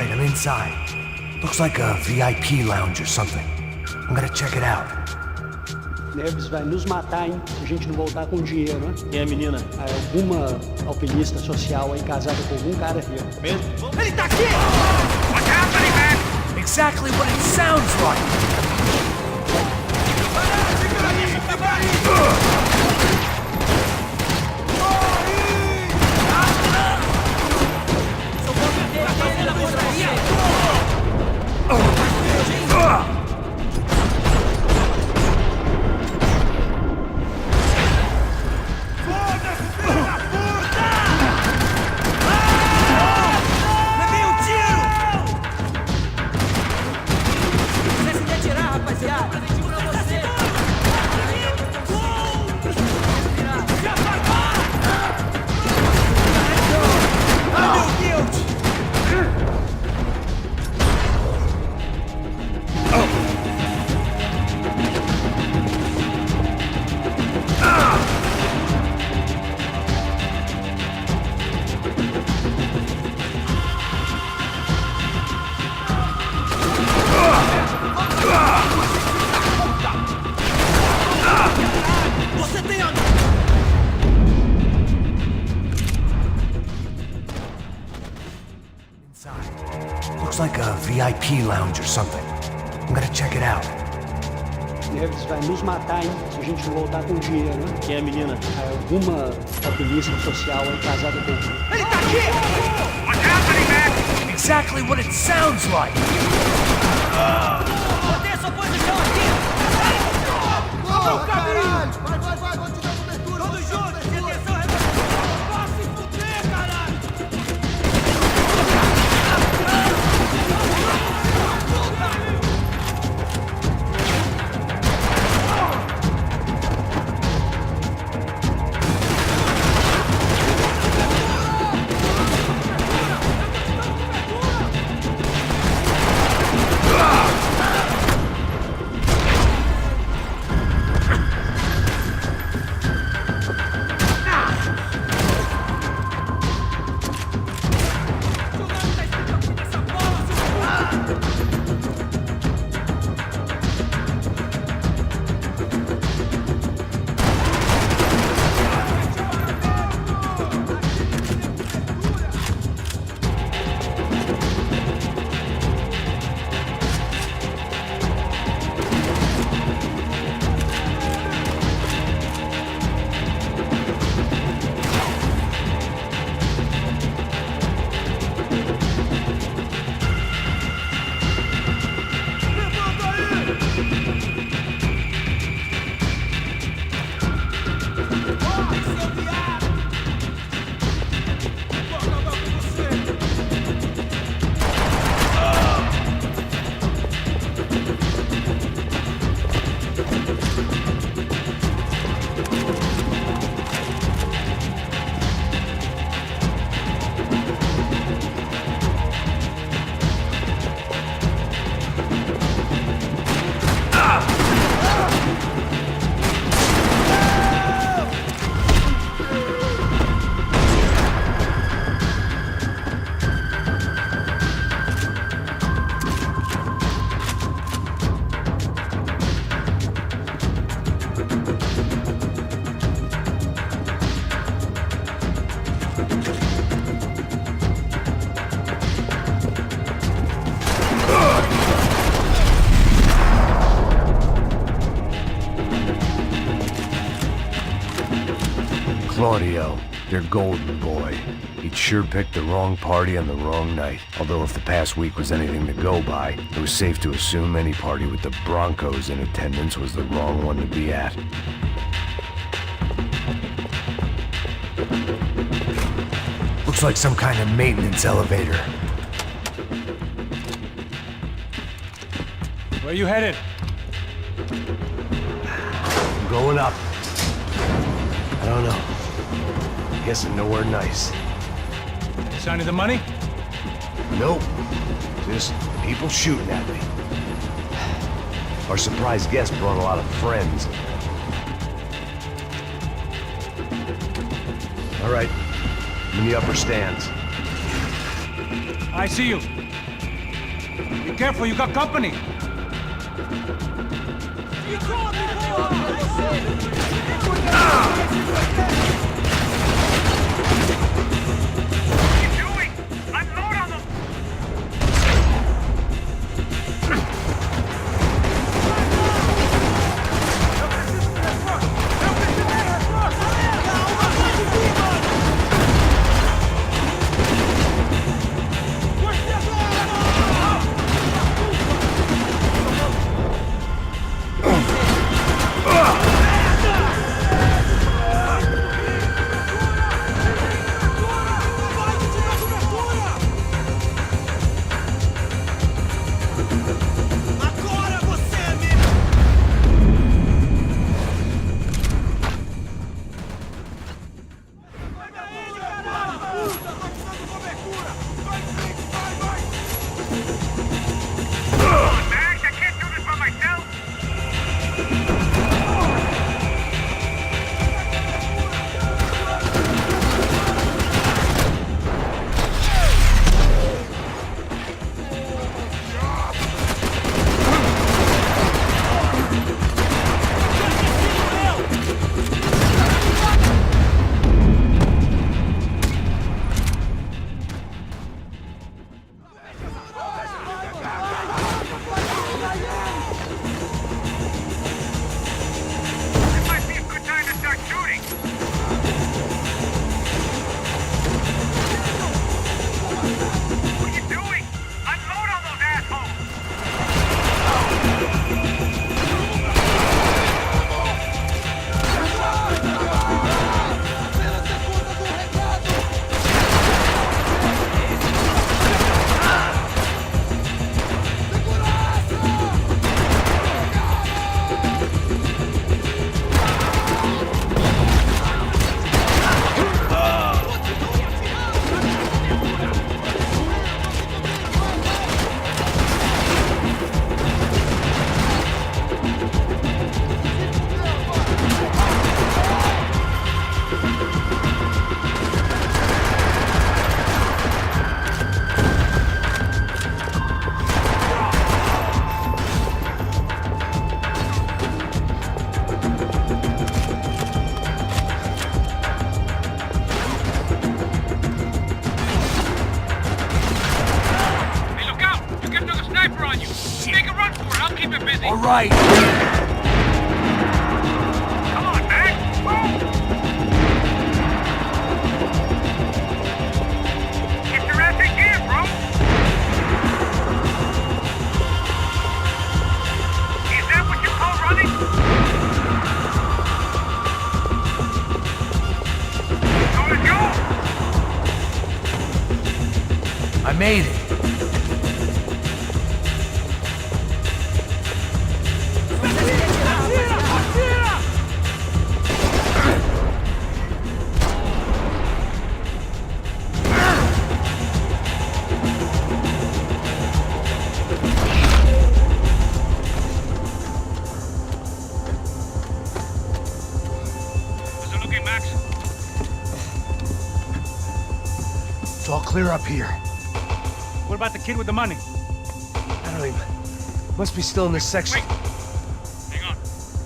right, I'm inside. Looks like a VIP lounge or something. I'm gonna check it out. Neves vai nos matar, hein? Se a gente não voltar com dinheiro, né? Quem é a menina? Alguma alpinista social aí casada com algum cara rico. Mesmo? Ele tá aqui! What's happening, man? Exactly what it sounds like! Looks like a VIP lounge or something. I'm gonna check it out. Neves vai nos matar, hein? Se a gente não voltar com dinheiro, né? Quem é a menina? Alguma alpinista social aí casada com algum. Ele tá aqui! What's happening, man? Exactly what it sounds like! Mantém a sua posição aqui! Porra, caralho! Vai, vou te dar cobertura! Todos juntos, sem atenção, vai se fuder, caralho! Claudio, your golden boy. He'd sure picked the wrong party on the wrong night. Although if the past week was anything to go by, it was safe to assume any party with the Broncos in attendance was the wrong one to be at. Looks like some kind of maintenance elevator. Where you headed? I'm going up. I don't know. Guessing nowhere nice. Sign of the money? Nope. Just people shooting at me. Our surprise guest brought a lot of friends. All right. I'm in the upper stands. I see you. Be careful, you got company. Right. Come on, Max. Move. Get your ass in gear, bro. Is that what you call running? So let's go. I made it. It's all clear up here. What about the kid with the money? I don't even... Must be still in this section. Wait. Hang on.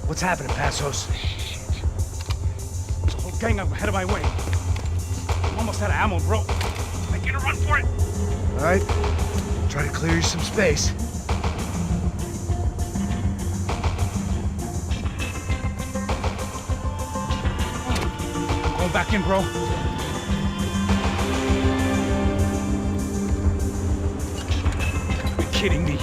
What's happening, Passos? There's a whole gang up ahead of my way. I'm almost out of ammo, bro. I get a run for it. All right. Try to clear you some space. Going back in, bro. You're kidding me.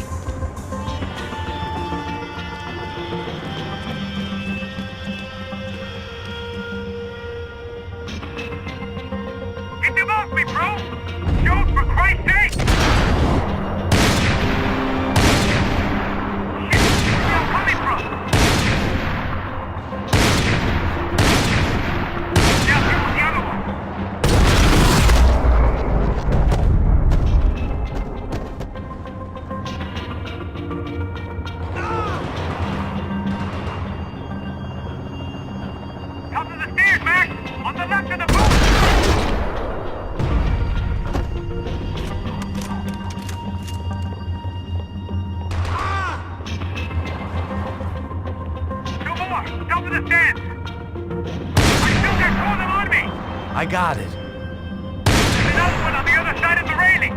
Get them off me, bro! Shoot, for Christ's sake! Shit, where are you coming from? Now, here with the other one. Top of the stairs, Max! On the left of the boat! I got it. There's another one on the other side of the railing.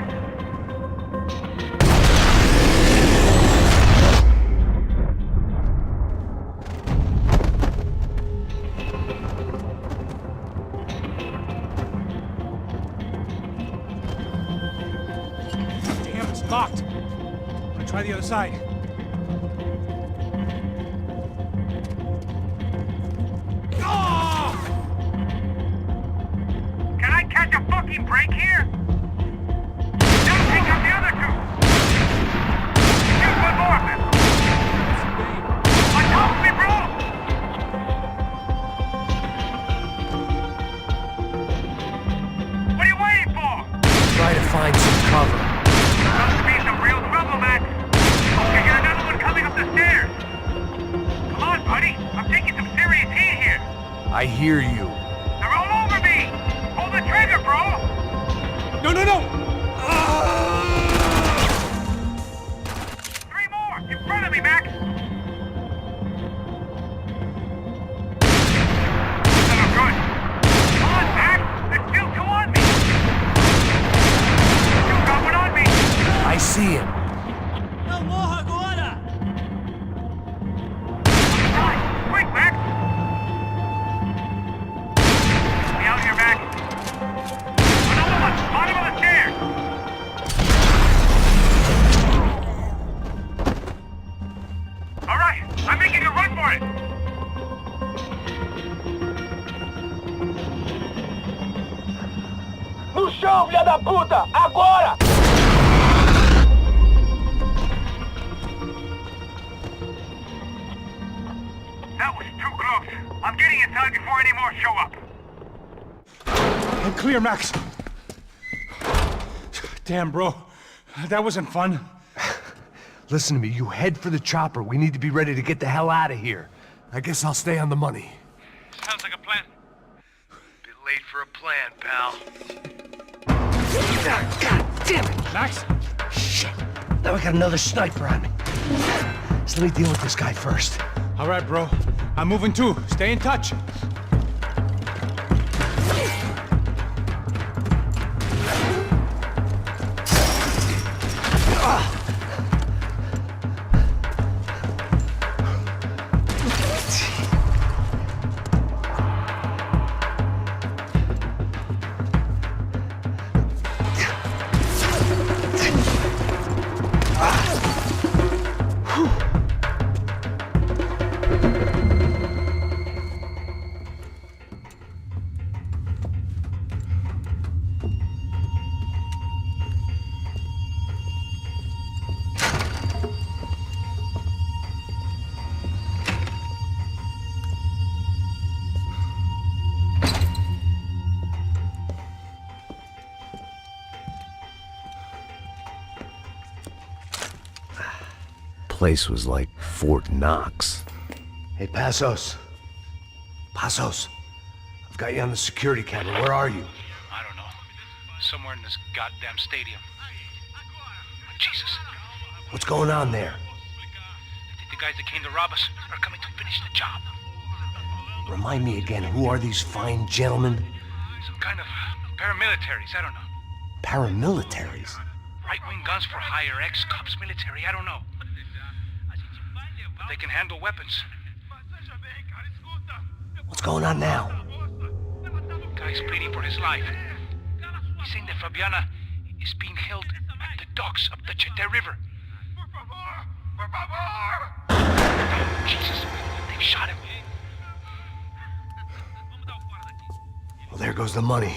Damn, it's locked. I'm gonna try the other side. Can I catch a fucking break here? Don't take out the other two. Shoot one more of them. On top of me, bro. What are you waiting for? Try to find some cover. Supposed to be some real trouble, Max. Okay, got another one coming up the stairs. Come on, buddy. I'm taking some serious heat here. I hear you. They're all over me. Pull the trigger, bro. No, no, no! Three more in front of me, Max. That look good. Come on, Max. There's still two on me. You got one on me. I see him. Não morra agora. Quick, Max. Be out here, Max. Another one. Bottom of the stairs. All right. I'm making a run for it. No chão, filha da puta! Agora! That was too close. I'm getting inside before any more show up. I'm clear, Max. Damn, bro. That wasn't fun. Listen to me, you head for the chopper. We need to be ready to get the hell out of here. I guess I'll stay on the money. Sounds like a plan. Bit late for a plan, pal. God damn it! Max? Shit. Now I got another sniper on me. So let me deal with this guy first. All right, bro. I'm moving too. Stay in touch. Place was like Fort Knox. Hey, Passos. Passos. I've got you on the security camera. Where are you? I don't know. Somewhere in this goddamn stadium. Jesus. What's going on there? I think the guys that came to rob us are coming to finish the job. Remind me again, who are these fine gentlemen? Some kind of paramilitaries, I don't know. Paramilitaries? Right-wing guns for hire, ex-cops, military, I don't know. But they can handle weapons. What's going on now? Guy's pleading for his life. He's saying that Fabiana is being held at the docks of the Chete River. Jesus, they've shot him. Well, there goes the money.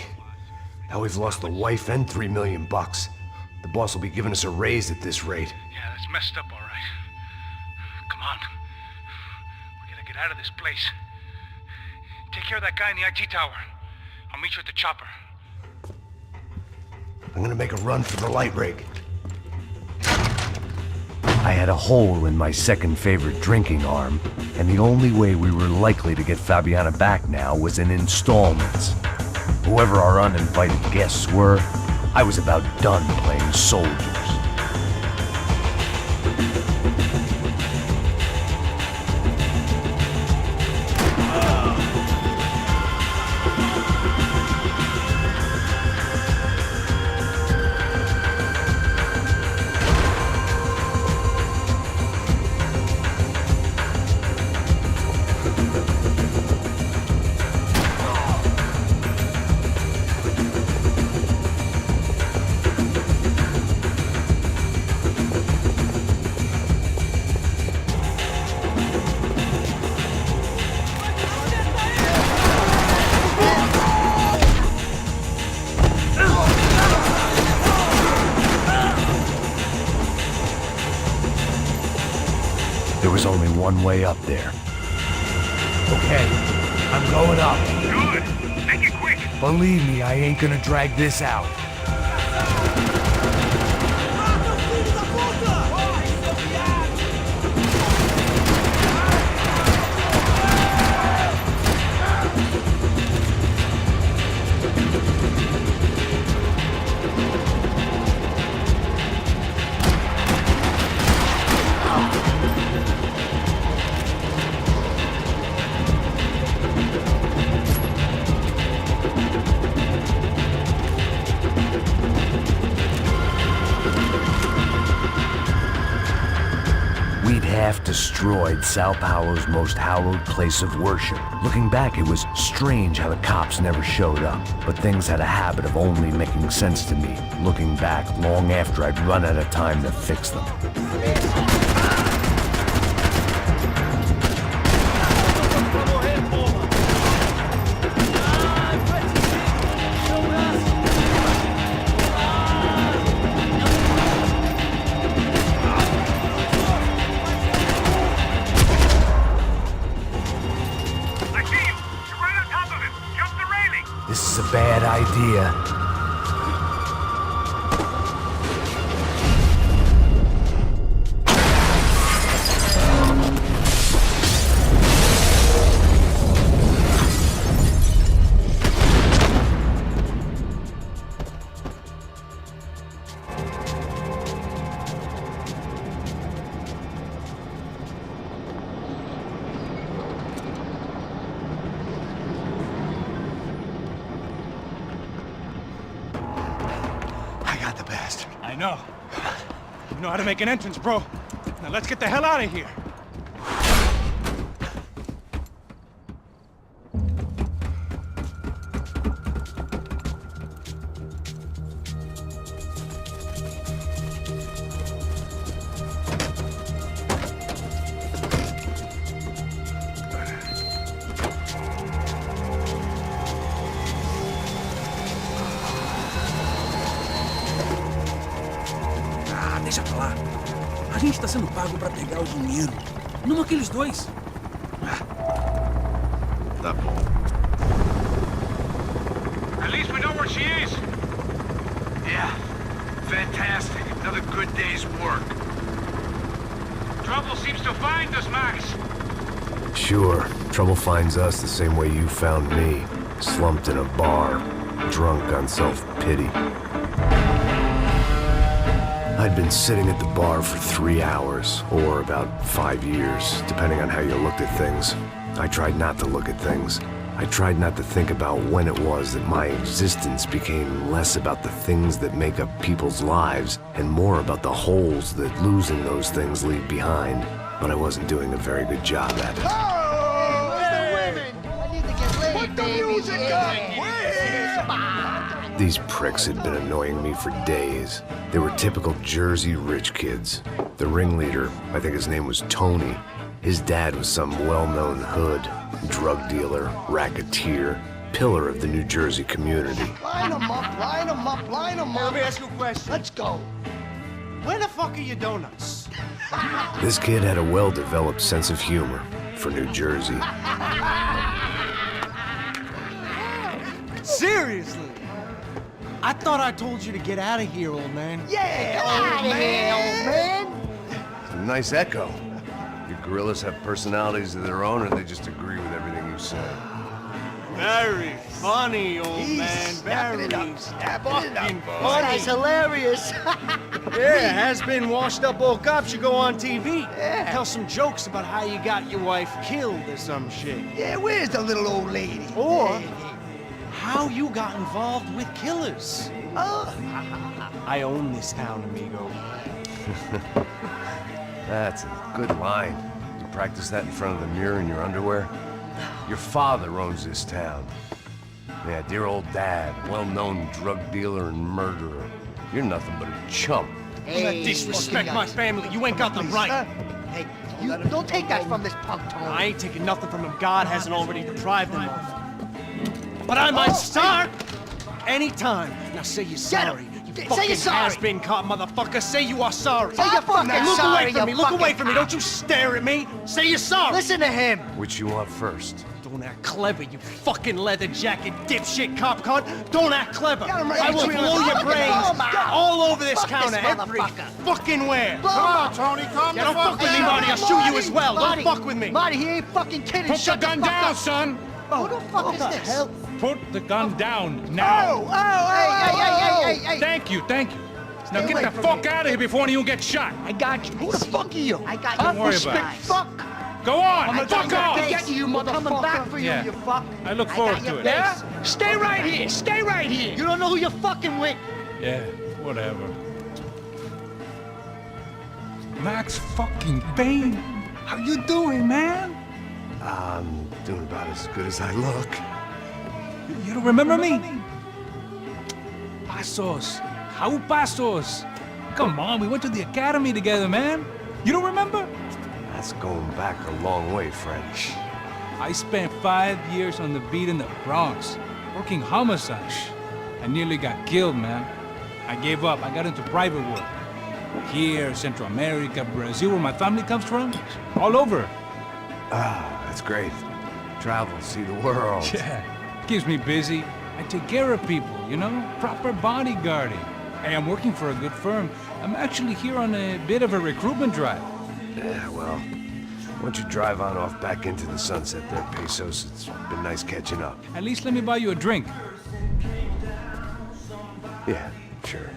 Now we've lost the wife and $3 million. The boss will be giving us a raise at this rate. Yeah, that's messed up, all right. Come on. We gotta get out of this place. Take care of that guy in the IT tower. I'll meet you at the chopper. I'm gonna make a run for the light rig. I had a hole in my second favorite drinking arm, and the only way we were likely to get Fabiana back now was in installments. Whoever our uninvited guests were, I was about done playing soldiers. was only one way up there. Okay, I'm going up. Good. Make it quick. Believe me, I ain't gonna drag this out. Destroyed Sao Paulo's most hallowed place of worship. Looking back, it was strange how the cops never showed up, but things had a habit of only making sense to me, looking back long after I'd run out of time to fix them. This is a bad idea. I know. You know how to make an entrance, bro. Now let's get the hell out of here. Deixa pra lá. A gente tá sendo pago pra pegar o dinheiro. Não aqueles dois. Tá bom. At least we know where she is. Yeah, fantastic. Another good day's work. Trouble seems to find us, Max. Sure, trouble finds us the same way you found me. Slumped in a bar, drunk on self-pity. I'd been sitting at the bar for 3 hours, or about 5 years, depending on how you looked at things. I tried not to look at things. I tried not to think about when it was that my existence became less about the things that make up people's lives, and more about the holes that losing those things leave behind. But I wasn't doing a very good job at it. Oh, where's the women? I need to get laid, Put the baby. music up! These pricks had been annoying me for days. They were typical Jersey rich kids. The ringleader, I think his name was Tony. His dad was some well-known hood, drug dealer, racketeer, pillar of the New Jersey community. Line them up, line them up, line them up. Let me ask you a question. Let's go. Where the fuck are your donuts? This kid had a well-developed sense of humor for New Jersey. Seriously? I thought I told you to get out of here, old man. Yeah, old man. It's a nice echo. Your gorillas have personalities of their own, or they just agree with everything you say? Very funny, old man. Very Snapping it up. funny. This guy's hilarious. Yeah, has-been washed-up old cop should go on TV. Yeah. Tell some jokes about how you got your wife killed or some shit. Yeah, where's the little old lady? Or how you got involved with killers. Oh. I own this town, amigo. That's a good line. You practice that in front of the mirror in your underwear? Your father owns this town. Yeah, dear old dad, well-known drug dealer and murderer. You're nothing but a chump. Hey, You disrespect my family. You ain't got the right. Hey, you don't take that from this punk, Tony. I ain't taking nothing from him God hasn't already deprived him of. But I might start anytime. Now say you're sorry. You Say you're sorry. Has-been caught, motherfucker. Say you are sorry. Say you're fucking Look sorry, away from you me. Look away fucking from me. Don't you stare at me. Say you're sorry. Listen to him. Which you want first? Don't act clever, you fucking leather jacket dipshit cop cunt. Don't act clever. Got him right I will between blow us. your Look at brains him, man. all over this Fuck this counter every motherfucker. fucking where. Come on, Tony, calm down. Don't fuck with me, Marty. I'll shoot you as well. Don't fuck with me. Marty, he ain't fucking kidding. Put the Shut gun fuck down, up. son! Who the fuck is this? Hell? Put the gun down now! Hey. Thank you. Now Stay get away the from fuck out of here before you get shot! I got you. Who the fuck are you? I got Don't you. worry about it. Fuck. Go on! I'm Fuck off! get you, motherfucker. Coming back for you, Yeah. you fuck. I look got forward your to it. face. Stay right here. Stay right here. You don't know who you're fucking with. Yeah, whatever. Max fucking Payne! How you doing, man? I'm doing about as good as I look. You don't remember me? Pasos. How Pasos? Come on, we went to the academy together, man. You don't remember? That's going back a long way, friend. I spent 5 years on the beat in the Bronx, working homicide. I nearly got killed, man. I gave up. I got into private work. Here, Central America, Brazil, where my family comes from. All over. Ah, that's great. Travel, see the world. Yeah, keeps me busy. I take care of people, you know? Proper bodyguarding. Hey, I'm working for a good firm. I'm actually here on a bit of a recruitment drive. Yeah, well, why don't you drive on off back into the sunset there, Pesos? It's been nice catching up. At least let me buy you a drink. Yeah, sure.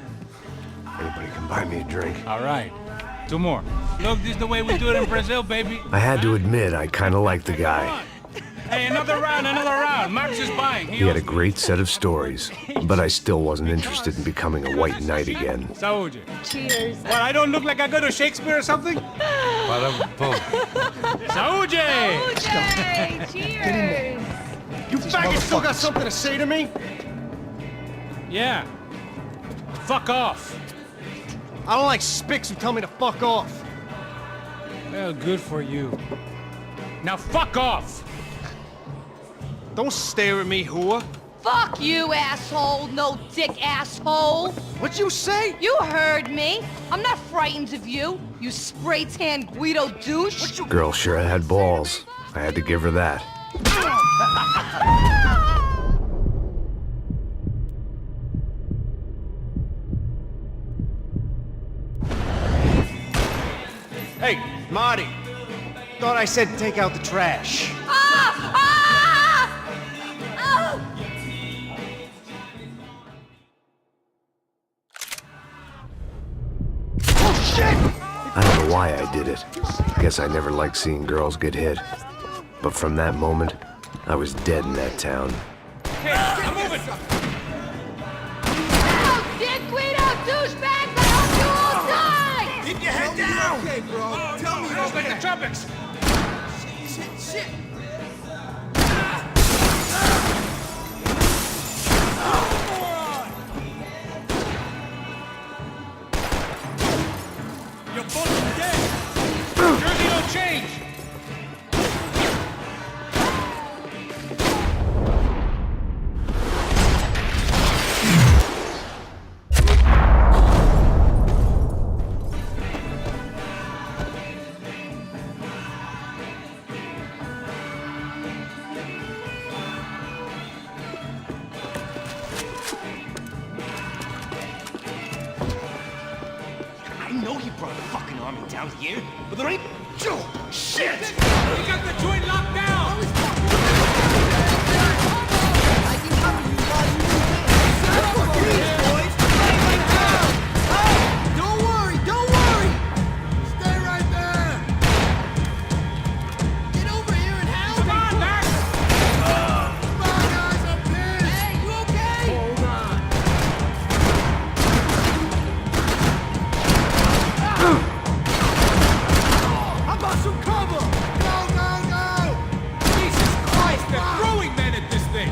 Anybody can buy me a drink. All right. 2 more. Look, this is the way we do it in Brazil, baby. I had to admit, I kind of liked the guy. Hey, another round. Max is buying. He had a great set of stories, but I still wasn't interested in becoming a white knight again. Saúde. Cheers. What, I don't look like I go to Shakespeare or something? Saúde! Saúde! Cheers! You faggot still got something to say to me? Yeah. Fuck off. I don't like spics who tell me to fuck off. Well, good for you. Now fuck off! Don't stare at me, whore. Fuck you, asshole. No dick asshole. What'd you say? You heard me. I'm not frightened of you, you spray-tan Guido douche. Girl sure had balls. I had to give her that. Hey, Marty. Thought I said take out the trash. I don't know why I did it. Guess I never liked seeing girls get hit. But from that moment, I was dead in that town. Hey, I'm moving! Oh, dick Guido douchebag! I hope you all die! Keep your head down! Okay, bro. Tell me Smells like the tropics! Shit. You're both dead! Jersey don't change! I know you brought a fucking army down here, but there ain't... Oh, shit! We got the joint locked down! Don't worry, don't worry! Stay right there! Get over here and help Come me! on, Max! Come on, guys, I'm pissed! Hey, you okay? Hold on. How about some cover? Go! Jesus Christ, they're throwing men at this thing!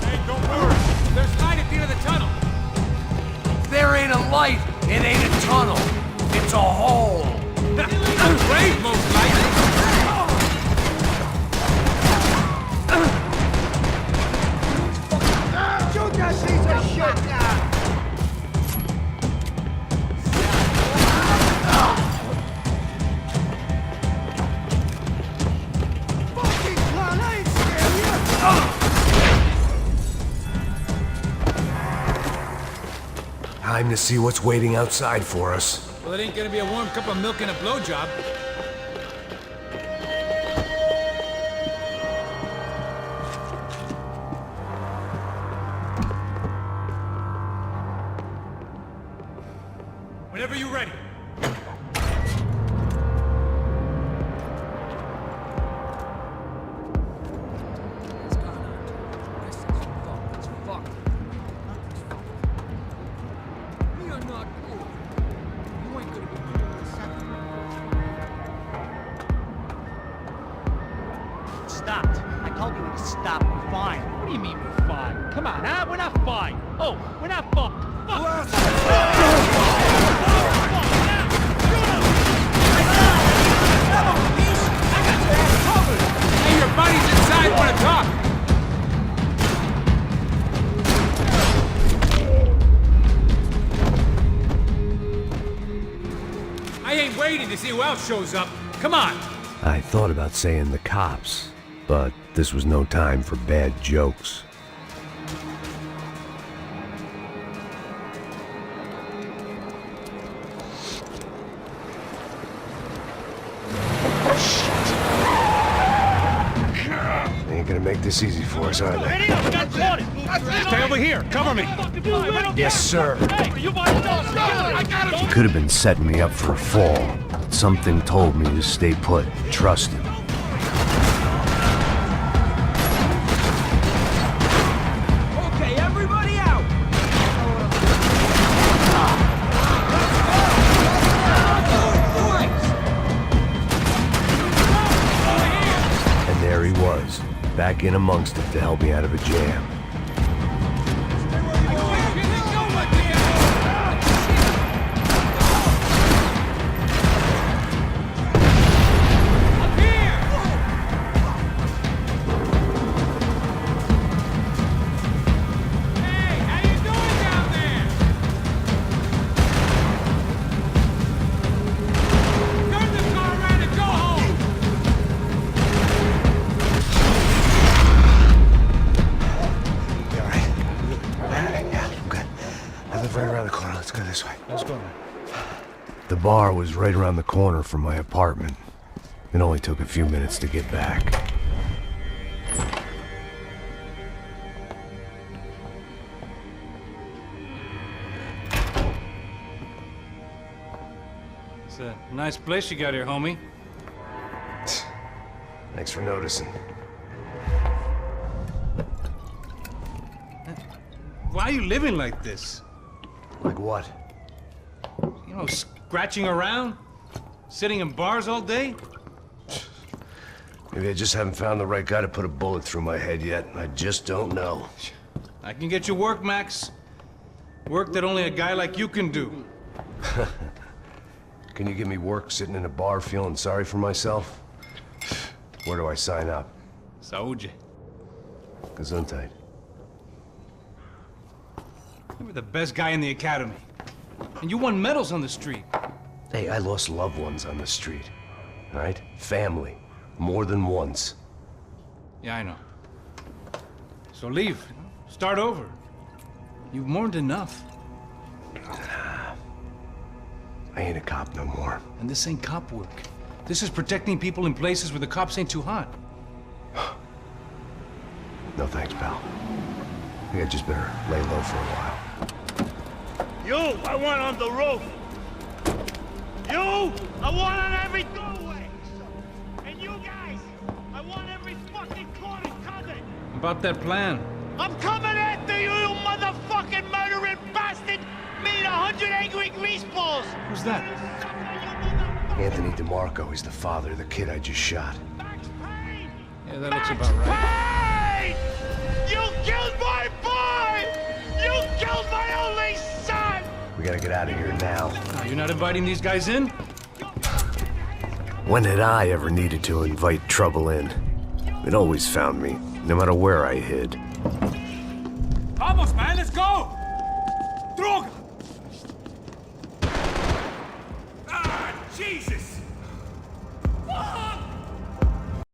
Hey, don't worry. There's light at the end of the tunnel. There ain't a light, it ain't a tunnel. It's a hole. Afraid, most likely. Shoot that piece of shit now! Fucking clown, I ain't scared you! Time to see what's waiting outside for us. Well, it ain't gonna be a warm cup of milk and a blowjob. Whenever you're ready. Stopped. I told you to stop. We're fine. What do you mean we're fine? Come on, huh? We're not fine. Oh, we're not fine. Hey, your buddies inside want to talk. I ain't waiting to see who else shows up. Come on. I thought about saying the cops, but this was no time for bad jokes. They ain't gonna make this easy for us, are they? Stay over here. Cover me. Yes, sir. He could have been setting me up for a fall. Something told me to stay put. Trust him. Okay, everybody out! And there he was, back in amongst it to help me out of a jam. The bar was right around the corner from my apartment. It only took a few minutes to get back. It's a nice place you got here, homie. Thanks for noticing. Why are you living like this? Like what? You know, scratching around? Sitting in bars all day? Maybe I just haven't found the right guy to put a bullet through my head yet. I just don't know. I can get you work, Max. Work that only a guy like you can do. Can you give me work sitting in a bar feeling sorry for myself? Where do I sign up? Saúde. Gesundheit. You were the best guy in the academy. And you won medals on the street. Hey, I lost loved ones on the street. All right? Family. More than once. Yeah, I know. So leave. Start over. You've mourned enough. I ain't a cop no more. And this ain't cop work. This is protecting people in places where the cops ain't too hot. No thanks, pal. I think I just better lay low for a while. You, I want on the roof. You, I want on every doorway. And you guys, I want every fucking corner covered. About that plan. I'm coming after you, you motherfucking murdering bastard! Me and 100 angry greaseballs! Who's that? Anthony DeMarco. He's the father of the kid I just shot. Yeah, that looks about right. Payne! You killed my boy! You killed my only son! We gotta get out of here now. You're not inviting these guys in? When had I ever needed to invite trouble in? It always found me, no matter where I hid. Vamos, man, let's go! Droga!